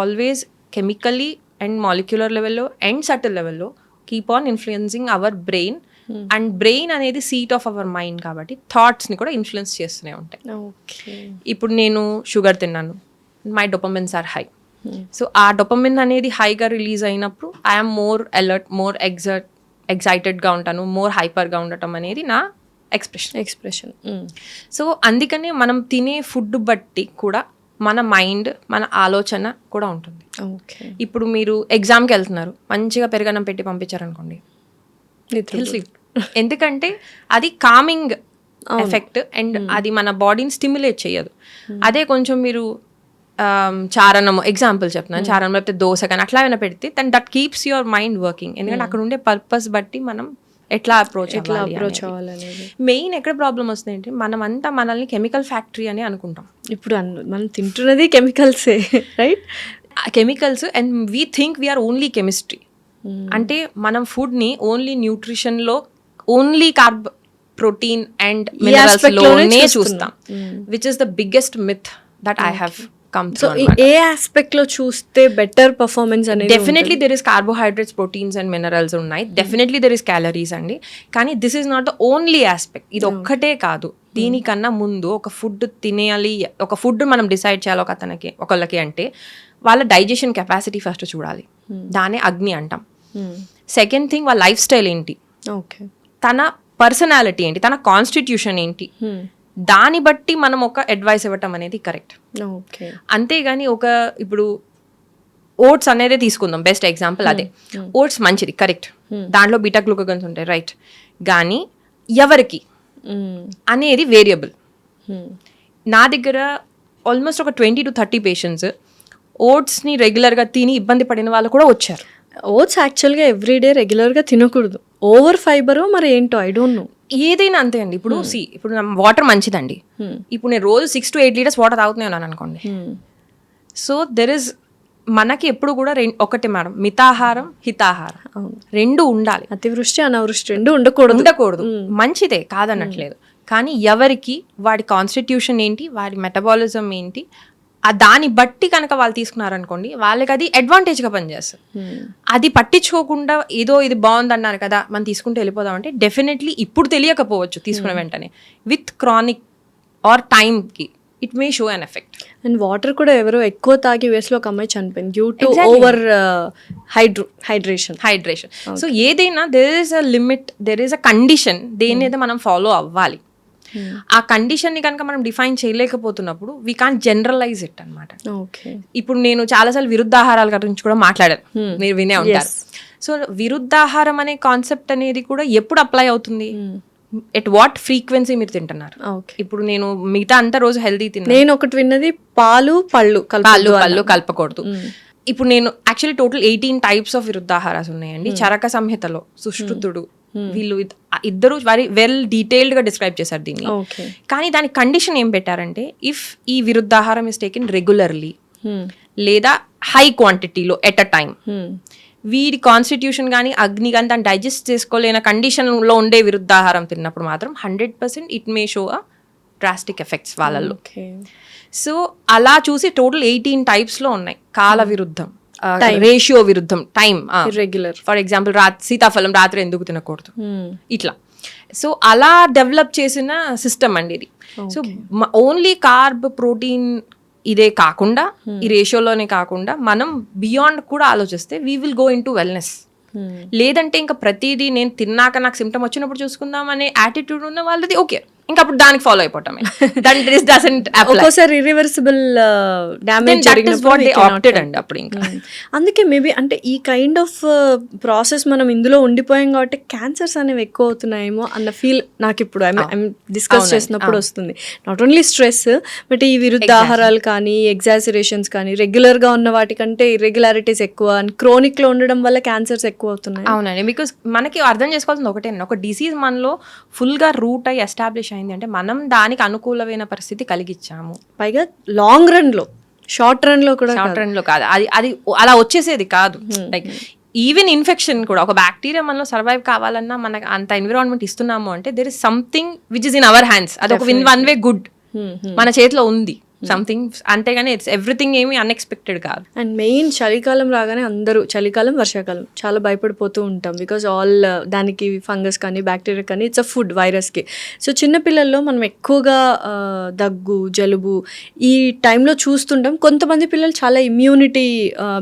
always chemically and molecular లెవెల్లో అండ్ సటిల్ లెవెల్లో keep on influencing our brain. And brain అనేది సీట్ ఆఫ్ అవర్ మైండ్ కాబట్టి థాట్స్ని కూడా ఇన్ఫ్లుయెన్స్ చేస్తూనే ఉంటాయి. ఇప్పుడు నేను షుగర్ తిన్నాను, మై డోపమైన్స్ ఆర్ హై, సో ఆ డొపమిన్ అనేది హైగా రిలీజ్ అయినప్పుడు ఐఎమ్ మోర్ అలర్ట్, మోర్ ఎగ్జైటెడ్గా ఉంటాను, మోర్ హైపర్గా ఉండటం అనేది నా ఎక్స్ప్రెషన్. సో అందుకనే మనం తినే ఫుడ్ బట్టి కూడా మన మైండ్, మన ఆలోచన కూడా ఉంటుంది. ఇప్పుడు మీరు ఎగ్జామ్కి వెళ్తున్నారు, మంచిగా పెరుగన్నం పెట్టి పంపించారనుకోండి, ఎందుకంటే అది కామింగ్ ఎఫెక్ట్ అండ్ అది మన బాడీని స్టిమ్యులేట్ చేయదు. అదే కొంచెం మీరు చారణం ఎగ్జాంపుల్ చెప్తున్నాను, చారణం లేకపోతే దోశ కానీ అట్లా ఏమైనా పెడితే that keeps your mind working. ఎందుకంటే అక్కడ ఉండే పర్పస్ బట్టి మనం ఎట్లా అప్రోచ్ అవ్వాలి. మెయిన్ ఎక్కడ ప్రాబ్లం వస్తుంది అంటే మనమంతా మనల్ని కెమికల్ ఫ్యాక్టరీ అని అనుకుంటాం. ఇప్పుడు మనం తింటున్నది కెమికల్సే, right? Chemicals and we think we are only chemistry. అంటే మనం ఫుడ్ని ఓన్లీ న్యూట్రిషన్లో only carb, protein and minerals లోనే చూస్తాం, which is the biggest myth that I have come through. ఏ ఆస్పెక్ట్ లో చూస్తే బెటర్ పర్ఫార్మెన్స్ అనేది? Definitely there is carbohydrates, proteins and minerals ఉన్నాయి. డెఫినెట్లీ దెర్ ఇస్ క్యాలరీస్ అండి. కానీ this is not the only aspect. ఇది ఒక్కటే కాదు. దీనికన్నా ముందు ఒక ఫుడ్ తినేయాలి, ఒక ఫుడ్ మనం డిసైడ్ చేయాలి ఒకళ్ళకి అంటే వాళ్ళ డైజెషన్ కెపాసిటీ ఫస్ట్ చూడాలి. దానే అగ్ని అంటాం. సెకండ్ థింగ్, వాళ్ళ లైఫ్ స్టైల్ ఏంటి, తన పర్సనాలిటీ ఏంటి, తన కాన్స్టిట్యూషన్ ఏంటి, దాన్ని బట్టి మనం ఒక అడ్వైస్ ఇవ్వటం అనేది కరెక్ట్. అంతేగాని ఇప్పుడు ఓట్స్ అనేది తీసుకుందాం, బెస్ట్ ఎగ్జాంపుల్ అదే. ఓట్స్ మంచిది, కరెక్ట్, దాంట్లో బీటా గ్లూకోగన్స్ ఉంటాయి, రైట్. కానీ ఎవరికి అనేది వేరియబుల్. నా దగ్గర ఆల్మోస్ట్ ఒక 20 to 30 పేషెంట్స్ ఓట్స్ని రెగ్యులర్గా తిని ఇబ్బంది పడిన వాళ్ళు కూడా వచ్చారు. ఓట్స్ యాక్చువల్గా ఎవ్రీడే రెగ్యులర్గా తినకూడదు, ఓవర్ ఫైబర్ మరి ఏంటో ఐ డోంట్ నో. ఏదైనా అంతే అండి. ఇప్పుడు ఇప్పుడు వాటర్ మంచిదండి. ఇప్పుడు నేను రోజు 6 to 8 liters వాటర్ తాగుతున్నాను అనుకోండి. సో దెర్ ఇస్ మనకి ఎప్పుడు కూడా ఒకటి మేడం, మితాహారం హితాహారం రెండు ఉండాలి. అతివృష్టి అనావృష్టి రెండు ఉండకూడదు. మంచిదే కాదనట్లేదు, కానీ ఎవరికి వాడి కాన్స్టిట్యూషన్ ఏంటి, వాడి మెటబాలిజం ఏంటి, దాన్ని బట్టి కనుక వాళ్ళు తీసుకున్నారనుకోండి, వాళ్ళకి అది అడ్వాంటేజ్గా పనిచేస్తుంది. అది పట్టించుకోకుండా ఏదో ఇది బాగుంది అన్నారు కదా మనం తీసుకుంటూ వెళ్ళిపోదాం అంటే డెఫినెట్లీ ఇప్పుడు తెలియకపోవచ్చు తీసుకున్న వెంటనే, విత్ క్రానిక్ ఆర్ టైంకి it may show an effect. And water కూడా ఎవరో ఎక్కువ తాగి వేస్లో ఒక అమ్మాయి చనిపోయింది due to over hydration. So ఏదైనా there is a limit, there is a condition, దేని అయితే మనం ఫాలో అవ్వాలి. ఆ కండిషన్ ని కనుక మనం డిఫైన్ చేయలేకపోతున్నప్పుడు వీ కాంట్ జనరలైజ్ ఇట్ అనమాట. ఇప్పుడు నేను చాలాసార్లు విరుద్ధాహారాల గురించి కూడా మాట్లాడాను, మీరు వినే ఉంటారు. సో విరుద్ధాహారం అనే కాన్సెప్ట్ అనేది కూడా ఎప్పుడు అప్లై అవుతుంది, ఎట్ వాట్ ఫ్రీక్వెన్సీ మీరు తింటున్నారు. ఇప్పుడు నేను మిగతా అంతా రోజు హెల్దీ తిన్నాను, నేను ఒకటి విన్నది పాలు పళ్ళు కలపకూడదు. ఇప్పుడు నేను యాక్చువల్లీ టోటల్ 18 types ఆఫ్ విరుద్ధాహారాలు ఉన్నాయండి. చరక సంహితలో సుశ్రుతుడు వీళ్ళు ఇద్దరు వెల్ డీటెయిల్డ్ గా డిస్క్రైబ్ చేశారు దీన్ని. కానీ దాని కండిషన్ ఏం పెట్టారంటే, ఇఫ్ ఈ విరుద్ధాహారం ఇస్ టేకెన్ రెగ్యులర్లీ లేదా హై క్వాంటిటీలో ఎట్ అ టైమ్, వీడి కాన్స్టిట్యూషన్ కానీ అగ్ని కానీ దాన్ని డైజెస్ట్ చేసుకోలేని కండిషన్లో ఉండే విరుద్ధాహారం తిన్నప్పుడు మాత్రం 100% it may show a drastic effects వాళ్ళల్లో. సో అలా చూసి టోటల్ 18 typesలో ఉన్నాయి. కాల విరుద్ధం, రేషియో విరుద్ధం, టైం రెగ్యులర్. ఫర్ ఎగ్జాంపుల్ సీతాఫలం రాత్రి ఎందుకు తినకూడదు, ఇట్లా. సో అలా డెవలప్ చేసిన సిస్టమ్ అండి ఇది. సో ఓన్లీ కార్బ్, ప్రోటీన్ ఇదే కాకుండా, ఈ రేషియోలోనే కాకుండా మనం బియాండ్ కూడా ఆలోచిస్తే we will go in to wellness. లేదంటే ఇంకా ప్రతిదీ నేను తిన్నాక నాకు సిమ్టమ్ వచ్చినప్పుడు చూసుకుందాం అనే యాటిట్యూడ్ ఉన్న వాళ్ళది ఓకే, ఇంకా అప్పుడు దానికి ఫాలో అయిపోవటమే. ఒక్కోసారి ఇర్రివర్సిబుల్ డ్యామేజ్ అండి అప్పుడు ఇంకా. అందుకే మేబీ అంటే ఈ కైండ్ ఆఫ్ ప్రాసెస్ మనం ఇందులో ఉండిపోయాం కాబట్టి క్యాన్సర్స్ అనేవి ఎక్కువ అవుతున్నాయేమో అన్న ఫీల్ నాకు ఇప్పుడు డిస్కస్ చేసినప్పుడు వస్తుంది. నాట్ ఓన్లీ స్ట్రెస్, బట్ ఈ విరుద్ధ ఆహారాలు కానీ, ఎగ్జాసరేషన్స్ కానీ, రెగ్యులర్గా ఉన్న వాటికంటే ఇర్రెగ్యులారిటీస్ ఎక్కువ, క్రోనిక్ లో ఉండడం వల్ల క్యాన్సర్స్ ఎక్కువ అవుతున్నాయి. అవునండి, బికాస్ మనకి అర్థం చేసుకోవాల్సింది ఒకటే, ఒక డిసీజ్ మనలో ఫుల్ గా రూట్ అయ్యి ఎస్టాబ్లిష్ అయింది అంటే మనం దానికి అనుకూలమైన పరిస్థితి కలిగించాము. పైగా లాంగ్ రన్ లో, షార్ట్ రన్ లో కాదు, అది అలా వచ్చేసేది కాదు. లైక్ ఈవెన్ ఇన్ఫెక్షన్ కూడా, ఒక బ్యాక్టీరియా మనలో సర్వైవ్ కావాలన్నా మనకు అంత ఎన్విరాన్మెంట్ ఇస్తున్నాము అంటే there is something which is in our hands. అది ఒక వన్ వే గుడ్ మన చేతిలో ఉంది. సంథింగ్, అంతేగాని ఇట్స్ ఎవ్రీథింగ్ ఏమి అన్ఎక్స్పెక్టెడ్ కాదు. అండ్ మెయిన్ చలికాలం రాగానే అందరూ చలికాలం వర్షాకాలం చాలా భయపడిపోతూ ఉంటాం, బికాజ్ ఆల్ దానికి ఫంగస్ కానీ బ్యాక్టీరియా కానీ ఇట్స్ అ ఫుడ్ వైరస్కి. సో చిన్నపిల్లల్లో మనం ఎక్కువగా దగ్గు జలుబు ఈ టైంలో చూస్తుంటాం. కొంతమంది పిల్లలు చాలా ఇమ్యూనిటీ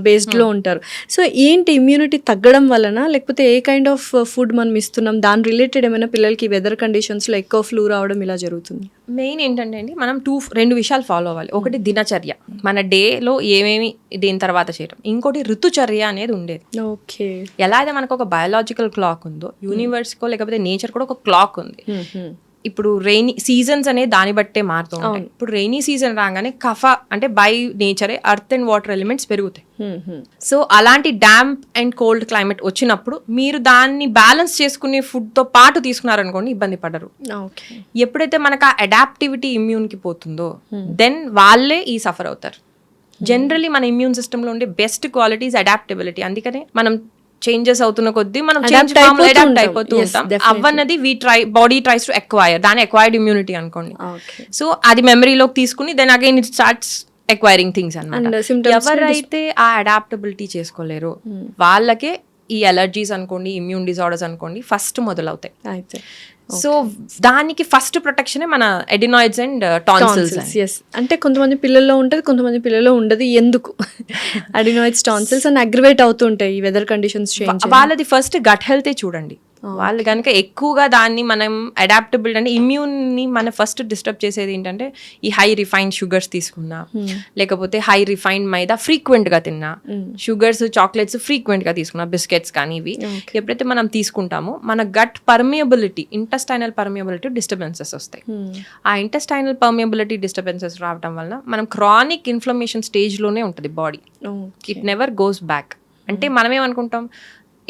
బేస్డ్లో ఉంటారు. సో ఏంటి ఇమ్యూనిటీ తగ్గడం వలన, లేకపోతే ఏ కైండ్ ఆఫ్ ఫుడ్ మనం ఇస్తున్నాం, దాని రిలేటెడ్ ఏమైనా పిల్లలకి వెదర్ కండిషన్స్లో ఎక్కువ ఫ్లూ రావడం ఇలా జరుగుతుంది? మెయిన్ ఏంటంటే అండి, మనం రెండు విషయాలు ఫాలో అవ్వాలి. ఒకటి దినచర్య, మన డేలో ఏమేమి దీని తర్వాత చేయడం. ఇంకోటి ఋతుచర్య అనేది ఉండేది. ఓకే. ఎలా అయితే మనకు ఒక బయాలజికల్ క్లాక్ ఉందో, యూనివర్స్కో లేకపోతే నేచర్ కూడా ఒక క్లాక్ ఉంది. ఇప్పుడు రెయినీ సీజన్స్ అనేది దాన్ని బట్టే మారుతూ ఉంటాయి. ఇప్పుడు రెయినీ సీజన్ రాగానే కఫ అంటే బై నేచరే ఎర్త్ అండ్ వాటర్ ఎలిమెంట్స్ పెరుగుతాయి. సో అలాంటి డాంప్ అండ్ కోల్డ్ క్లైమేట్ వచ్చినప్పుడు మీరు దాన్ని బ్యాలెన్స్ చేసుకునే ఫుడ్ తో పాటు తీసుకున్నారనుకోండి, ఇబ్బంది పడరు. ఎప్పుడైతే మనకు ఆ అడాప్టివిటీ ఇమ్యూన్ కి పోతుందో దెన్ వాళ్ళే ఈ సఫర్ అవుతారు. జనరలీ మన ఇమ్యూన్ సిస్టమ్ లో ఉండే బెస్ట్ క్వాలిటీస్ అడాప్టబిలిటీ. అందుకనే మనం చేంజెస్ అవుతున్న కొద్దీ మనం అడాప్ట్ అయిపోతూ ఉంటాం. అవన్నది బాడీ ట్రైస్ టు ఎక్వైర్, దాని ఎక్వైర్డ్ ఇమ్యూనిటీ అనుకోండి. సో అది మెమరీలోకి తీసుకుని then again it starts acquiring things అన్నమాట. ఎవరైతే ఆ అడాప్టబిలిటీ చేసుకోలేరో వాళ్ళకే ఈ అలర్జీస్ అనుకోండి, ఇమ్యూన్ డిజార్డర్స్ అనుకోండి ఫస్ట్ మొదలవుతాయి. అయితే సో దానికి ఫస్ట్ ప్రొటెక్షన్ మన ఎడినాయిడ్స్ అండ్ టాన్సిల్స్. అంటే కొంతమంది పిల్లల్లో ఉంటుంది, కొంతమంది పిల్లల్లో ఉండదు. ఎందుకు అడినాయిడ్స్ టాన్సిల్స్ అని అగ్రివేట్ అవుతుంటాయి ఈ వెదర్ కండిషన్స్ చేంజ్? వాళ్ళది ఫస్ట్ గట్ హెల్తే చూడండి. వాళ్ళు కనుక ఎక్కువగా దాన్ని మనం అడాప్టబుల్ అంటే ఇమ్యూన్ ని మన ఫస్ట్ డిస్టర్బ్ చేసేది ఏంటంటే ఈ హై రిఫైన్డ్ షుగర్స్ తీసుకున్నా, లేకపోతే హై రిఫైన్డ్ మైదా ఫ్రీక్వెంట్ గా తిన్నా, షుగర్స్ చాక్లెట్స్ ఫ్రీక్వెంట్ గా తీసుకున్నా, బిస్కెట్స్ కానీ ఇవి ఎప్పుడైతే మనం తీసుకుంటామో మన gut permeability, intestinal permeability disturbances వస్తాయి. ఆ ఇంటెస్టైనల్ పర్మియబిలిటీ డిస్టర్బెన్సెస్ రావడం వల్ల మనం క్రానిక్ ఇన్ఫ్లమేషన్ స్టేజ్ లోనే ఉంటుంది body. It never goes back. అంటే మనం ఏమనుకుంటాం,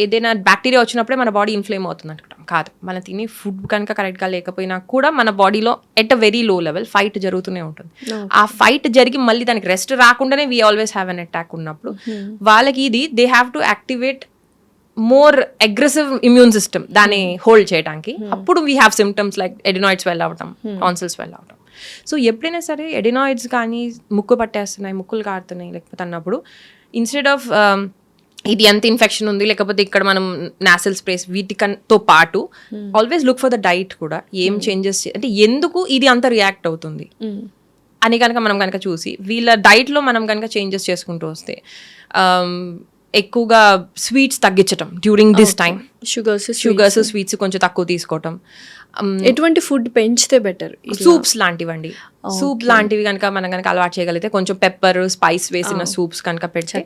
ఏదైనా బ్యాక్టీరియా వచ్చినప్పుడే మన బాడీ ఇన్ఫ్లేమ్ అవుతుంది అనుకుంటాం. కాదు, మనం తినే ఫుడ్ కనుక కరెక్ట్గా లేకపోయినా కూడా మన బాడీలో at a very low level fight జరుగుతూనే ఉంటుంది. ఆ ఫైట్ జరిగి మళ్ళీ దానికి రెస్ట్ రాకుండానే we always have an attack ఉన్నప్పుడు వాళ్ళకి ఇది they have to activate more aggressive immune system దాన్ని హోల్డ్ చేయడానికి. అప్పుడు we have symptoms like adenoids well అవటం, టాన్సిల్స్ వెల్ అవటం. సో ఎప్పుడైనా సరే ఎడినాయిడ్స్ కానీ ముక్కు పట్టేస్తున్నాయి, ముక్కులు కారుతున్నాయి లేకపోతే అన్నప్పుడు ఇన్స్టెడ్ ఆఫ్ ఇది ఎంత ఇన్ఫెక్షన్ ఉంది లేకపోతే ఇక్కడ మనం నాసల్ స్ప్రేస్ వీటితో పాటు always look for the diet కూడా. ఏం చేంజెస్ అంటే ఎందుకు ఇది అంత రియాక్ట్ అవుతుంది అని కనుక మనం కనుక చూసి వీళ్ళ డైట్లో మనం కనుక చేంజెస్ చేసుకుంటూ వస్తే, ఎక్కువగా స్వీట్స్ తగ్గించటం during this time, sugars sweets కొంచెం తక్కువ తీసుకోవటం. ఎటువంటి ఫుడ్ పెంచితే బెటర్? సూప్స్ లాంటివండి. సూప్ లాంటివి కనుక మనం కనుక అలవాటు చేయగలిగితే, కొంచెం పెప్పర్ స్పైస్ వేసిన సూప్స్ కనుక పెడితే,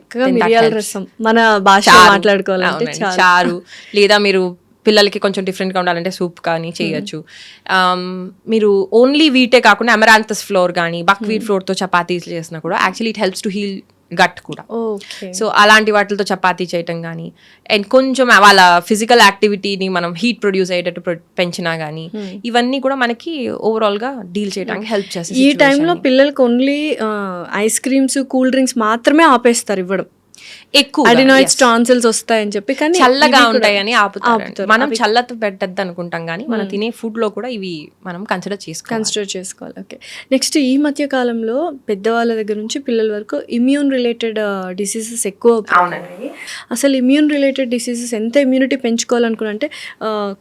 మన భాష మాట్లాడుకోవాలంటే చారు, లేదా మీరు పిల్లలకి కొంచెం డిఫరెంట్గా ఉండాలంటే సూప్ కానీ చేయొచ్చు. మీరు ఓన్లీ వీటే కాకుండా అమరాంతస్ ఫ్లోర్ కానీ బక్వీట్ ఫ్లోర్తో చపాతీస్ చేసినా కూడా actually it helps to heal gut కూడా. సో అలాంటి వాటితో చపాతీ చేయటం కానీ, అండ్ కొంచెం వాళ్ళ ఫిజికల్ యాక్టివిటీని మనం హీట్ ప్రొడ్యూస్ అయ్యేటట్టు పెంచినా కానీ, ఇవన్నీ కూడా మనకి ఓవరాల్ గా డీల్ చేయడానికి హెల్ప్ చేస్తాయి. ఈ టైంలో పిల్లలకి only ice creams, cool drinks మాత్రమే ఆపేస్తారు ఇవ్వడం. ఎక్కువ అడినాయిడ్స్ టాన్సిల్స్ వస్తాయని చెప్పి, కానీ చల్లగా ఉంటాయని ఆపుతారు. మనం చల్లత పెట్టద్దు అనుకుంటాం, కానీ మనం తినే ఫుడ్ లో కూడా ఇవి మనం కన్సిడర్ చేసుకోవాలి. ఓకే. నెక్స్ట్, ఈ మధ్య కాలంలో పెద్దవాళ్ళ దగ్గర నుంచి పిల్లల వరకు ఇమ్యూన్ రిలేటెడ్ డిసీజెస్ ఎక్కువ. అసలు ఇమ్యూన్ రిలేటెడ్ డిసీజెస్ ఎంత ఇమ్యూనిటీ పెంచుకోవాలనుకున్నంటే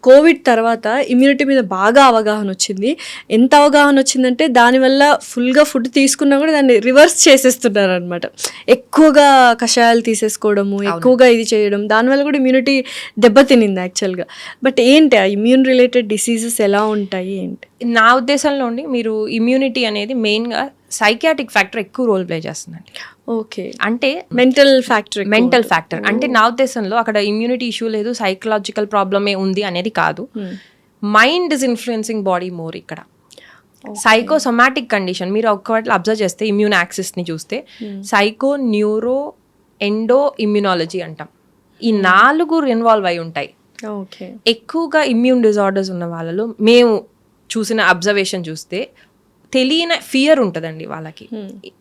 కోవిడ్ తర్వాత ఇమ్యూనిటీ మీద బాగా అవగాహన వచ్చింది. ఎంత అవగాహన వచ్చిందంటే దానివల్ల ఫుల్గా ఫుడ్ తీసుకున్నా కూడా దాన్ని రివర్స్ చేసేస్తున్నారు అనమాట. ఎక్కువగా కషాయాలు తీసేసుకోవడము, ఎక్కువగా ఇది చేయడం, దానివల్ల కూడా ఇమ్యూనిటీ దెబ్బతినింది యాక్చువల్గా. బట్ ఏంటి ఆ ఇమ్యూన్ రిలేటెడ్ డిసీజెస్ ఎలా ఉంటాయి ఏంటి? నా ఉద్దేశంలో మీరు ఇమ్యూనిటీ అనేది మెయిన్గా సైకియాట్రిక్ ఫ్యాక్టర్ ఎక్కువ రోల్ ప్లే చేస్తుందండి. ఓకే. అంటే మెంటల్ ఫ్యాక్టర్ అంటే నా ఉద్దేశంలో అక్కడ ఇమ్యూనిటీ ఇష్యూ లేదు, సైకలాజికల్ ప్రాబ్లమే ఉంది అనేది కాదు. Mind is influencing body more ఇక్కడ. సైకోసొమాటిక్ కండిషన్ మీరు ఒక్కటి అబ్జర్వ్ చేస్తే, ఇమ్యూన్ యాక్సిస్ని చూస్తే సైకో, న్యూరో, ఎండో, ఇమ్యూనాలజీ అంటాం. ఈ 4 ఇన్వాల్వ్ అయి ఉంటాయి. ఎక్కువగా ఇమ్యూన్ డిజార్డర్స్ ఉన్న వాళ్ళలో మేము చూసిన అబ్జర్వేషన్ చూస్తే తెలియని ఫియర్ ఉంటుందండి వాళ్ళకి,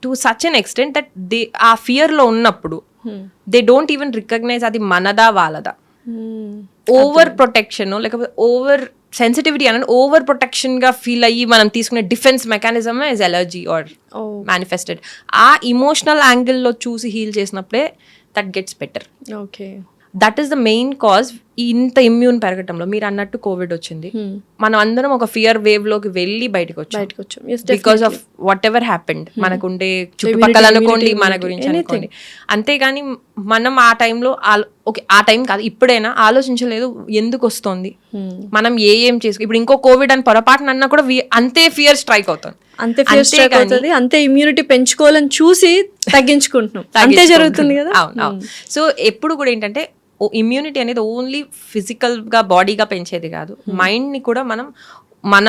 to such an extent that they ఆ ఫియర్లో ఉన్నప్పుడు దే డోంట్ ఈవెన్ రికగ్నైజ్ అది మనదా వాళ్ళదా. ఓవర్ ప్రొటెక్షన్ లేకపోతే ఓవర్ సెన్సిటివిటీ అనేది ఓవర్ ప్రొటెక్షన్ గా ఫీల్ అయ్యి మనం తీసుకునే defence mechanism is allergy or manifested. ఆ ఇమోషనల్ యాంగిల్లో చూసి హీల్ చేసినప్పుడే that gets better. Okay, that is the main cause ఇంత ఇమ్యూన్ పెరగటంలో. మీరు అన్నట్టు కోవిడ్ వచ్చింది, మనం అందరం ఒక ఫియర్ వేవ్ లోకి వెళ్ళి బయటకు వచ్చాం because of what ever happened. మనకుండే చుట్టుపక్కల అనుకోండి, మన గురించి అనుకోండి. అంతేగాని మనం ఆ టైంలో ఓకే ఆ టైం కాదు ఇప్పుడైనా ఆలోచించలేదు ఎందుకు వస్తుంది, మనం ఏం చేసుకో. ఇప్పుడు ఇంకో కోవిడ్ అని పొరపాటున అన్నా కూడా అంతే ఫియర్ స్ట్రైక్ అవుతుంది, అంతే ఫియర్ స్ట్రైక్ అవుతుంది, అంతే ఇమ్యూనిటీ పెంచుకోవాలని చూసి తగ్గించుకుంటున్నాం. అంతే జరుగుతుంది కదా. అవును. సో ఎప్పుడు కూడా ఏంటంటే ఇమ్యూనిటీ అనేది ఓన్లీ ఫిజికల్ గా బాడీగా పెంచేది కాదు, మైండ్ ని కూడా మనం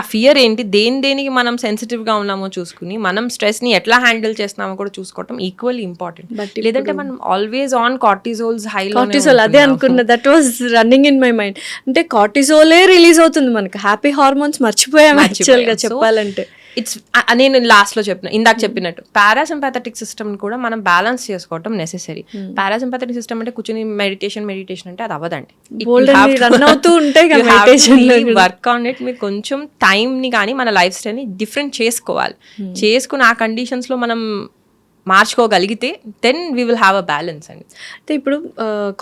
ఆ ఫియర్ ఏంటి, దేనికి మనం సెన్సిటివ్ గా ఉన్నామో చూసుకుని మనం స్ట్రెస్ ని ఎట్లా హ్యాండిల్ చేస్తున్నామో కూడా చూసుకోవటం ఈక్వల్లీ ఇంపార్టెంట్. లేదంటే మనం ఆల్వేస్ ఆన్ కార్టిజోల్స్ కార్టిజోల్ అదే అనుకున్నా, that was running in my mind. అంటే కార్టిజోలే రిలీజ్ అవుతుంది మనకి, హ్యాపీ హార్మోన్స్ మర్చిపోయాం యాక్చువల్ గా చెప్పాలంటే. నేను లాస్ట్ లో ఇందాక చెప్పినట్టు పారాసింపాథెటిక్ సిస్టమ్ కూడా మనం బ్యాలెన్స్ చేసుకోవటం నెసెసరీ. పారాసింపాథెటిక్ సిస్టమ్ అంటే కూర్చొని మెడిటేషన్ అంటే అది అవ్వదండి, రన్ అవుతూ ఉంటాయి. Work on it. మీరు కొంచెం టైం ని కానీ మన లైఫ్ స్టైల్ ని డిఫరెంట్ చేసుకోవాలి. చేసుకుని ఆ కండిషన్స్ లో మనం మార్చుకోగలిగితే then we will have a balance అండి. అయితే ఇప్పుడు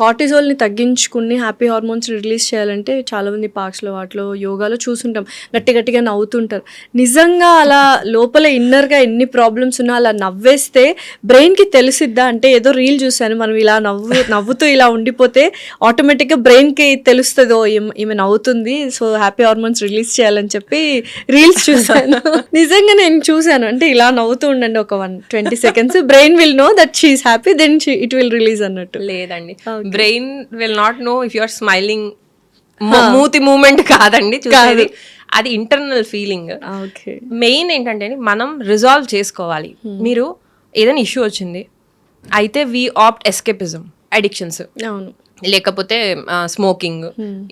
కార్టిజోల్ని తగ్గించుకుని హ్యాపీ హార్మోన్స్ రిలీజ్ చేయాలంటే చాలామంది పార్క్స్లో వాటిలో యోగాలో చూసుంటాం, గట్టిగా నవ్వుతుంటారు. నిజంగా అలా లోపల ఇన్నర్గా ఎన్ని ప్రాబ్లమ్స్ ఉన్నా అలా నవ్వేస్తే బ్రెయిన్కి తెలిసిద్దా? అంటే ఏదో రీల్ చూసాను, మనం ఇలా నవ్వుతూ ఇలా ఉండిపోతే ఆటోమేటిక్గా బ్రెయిన్కి తెలుస్తుందో ఈమె నవ్వుతుంది, సో హ్యాపీ హార్మోన్స్ రిలీజ్ చేయాలని చెప్పి రీల్స్ చూసాను. నిజంగా నేను చూసాను, అంటే ఇలా నవ్వుతూ ఉండండి ఒక 20 seconds, brain will know that she is happy, then it will release అన్నట్టు. లేదండి, brain will not know if you are smiling. మూతి మూమెంట్ కాదండి చూసేది, అది ఇంటర్నల్ ఫీలింగ్. మెయిన్ ఏంటంటే మనం రిజాల్వ్ చేసుకోవాలి. మీరు ఏదైనా ఇష్యూ వచ్చింది అయితే వి ఆప్ట్ ఎస్కేపిజం, అడిక్షన్స్, లేకపోతే స్మోకింగ్,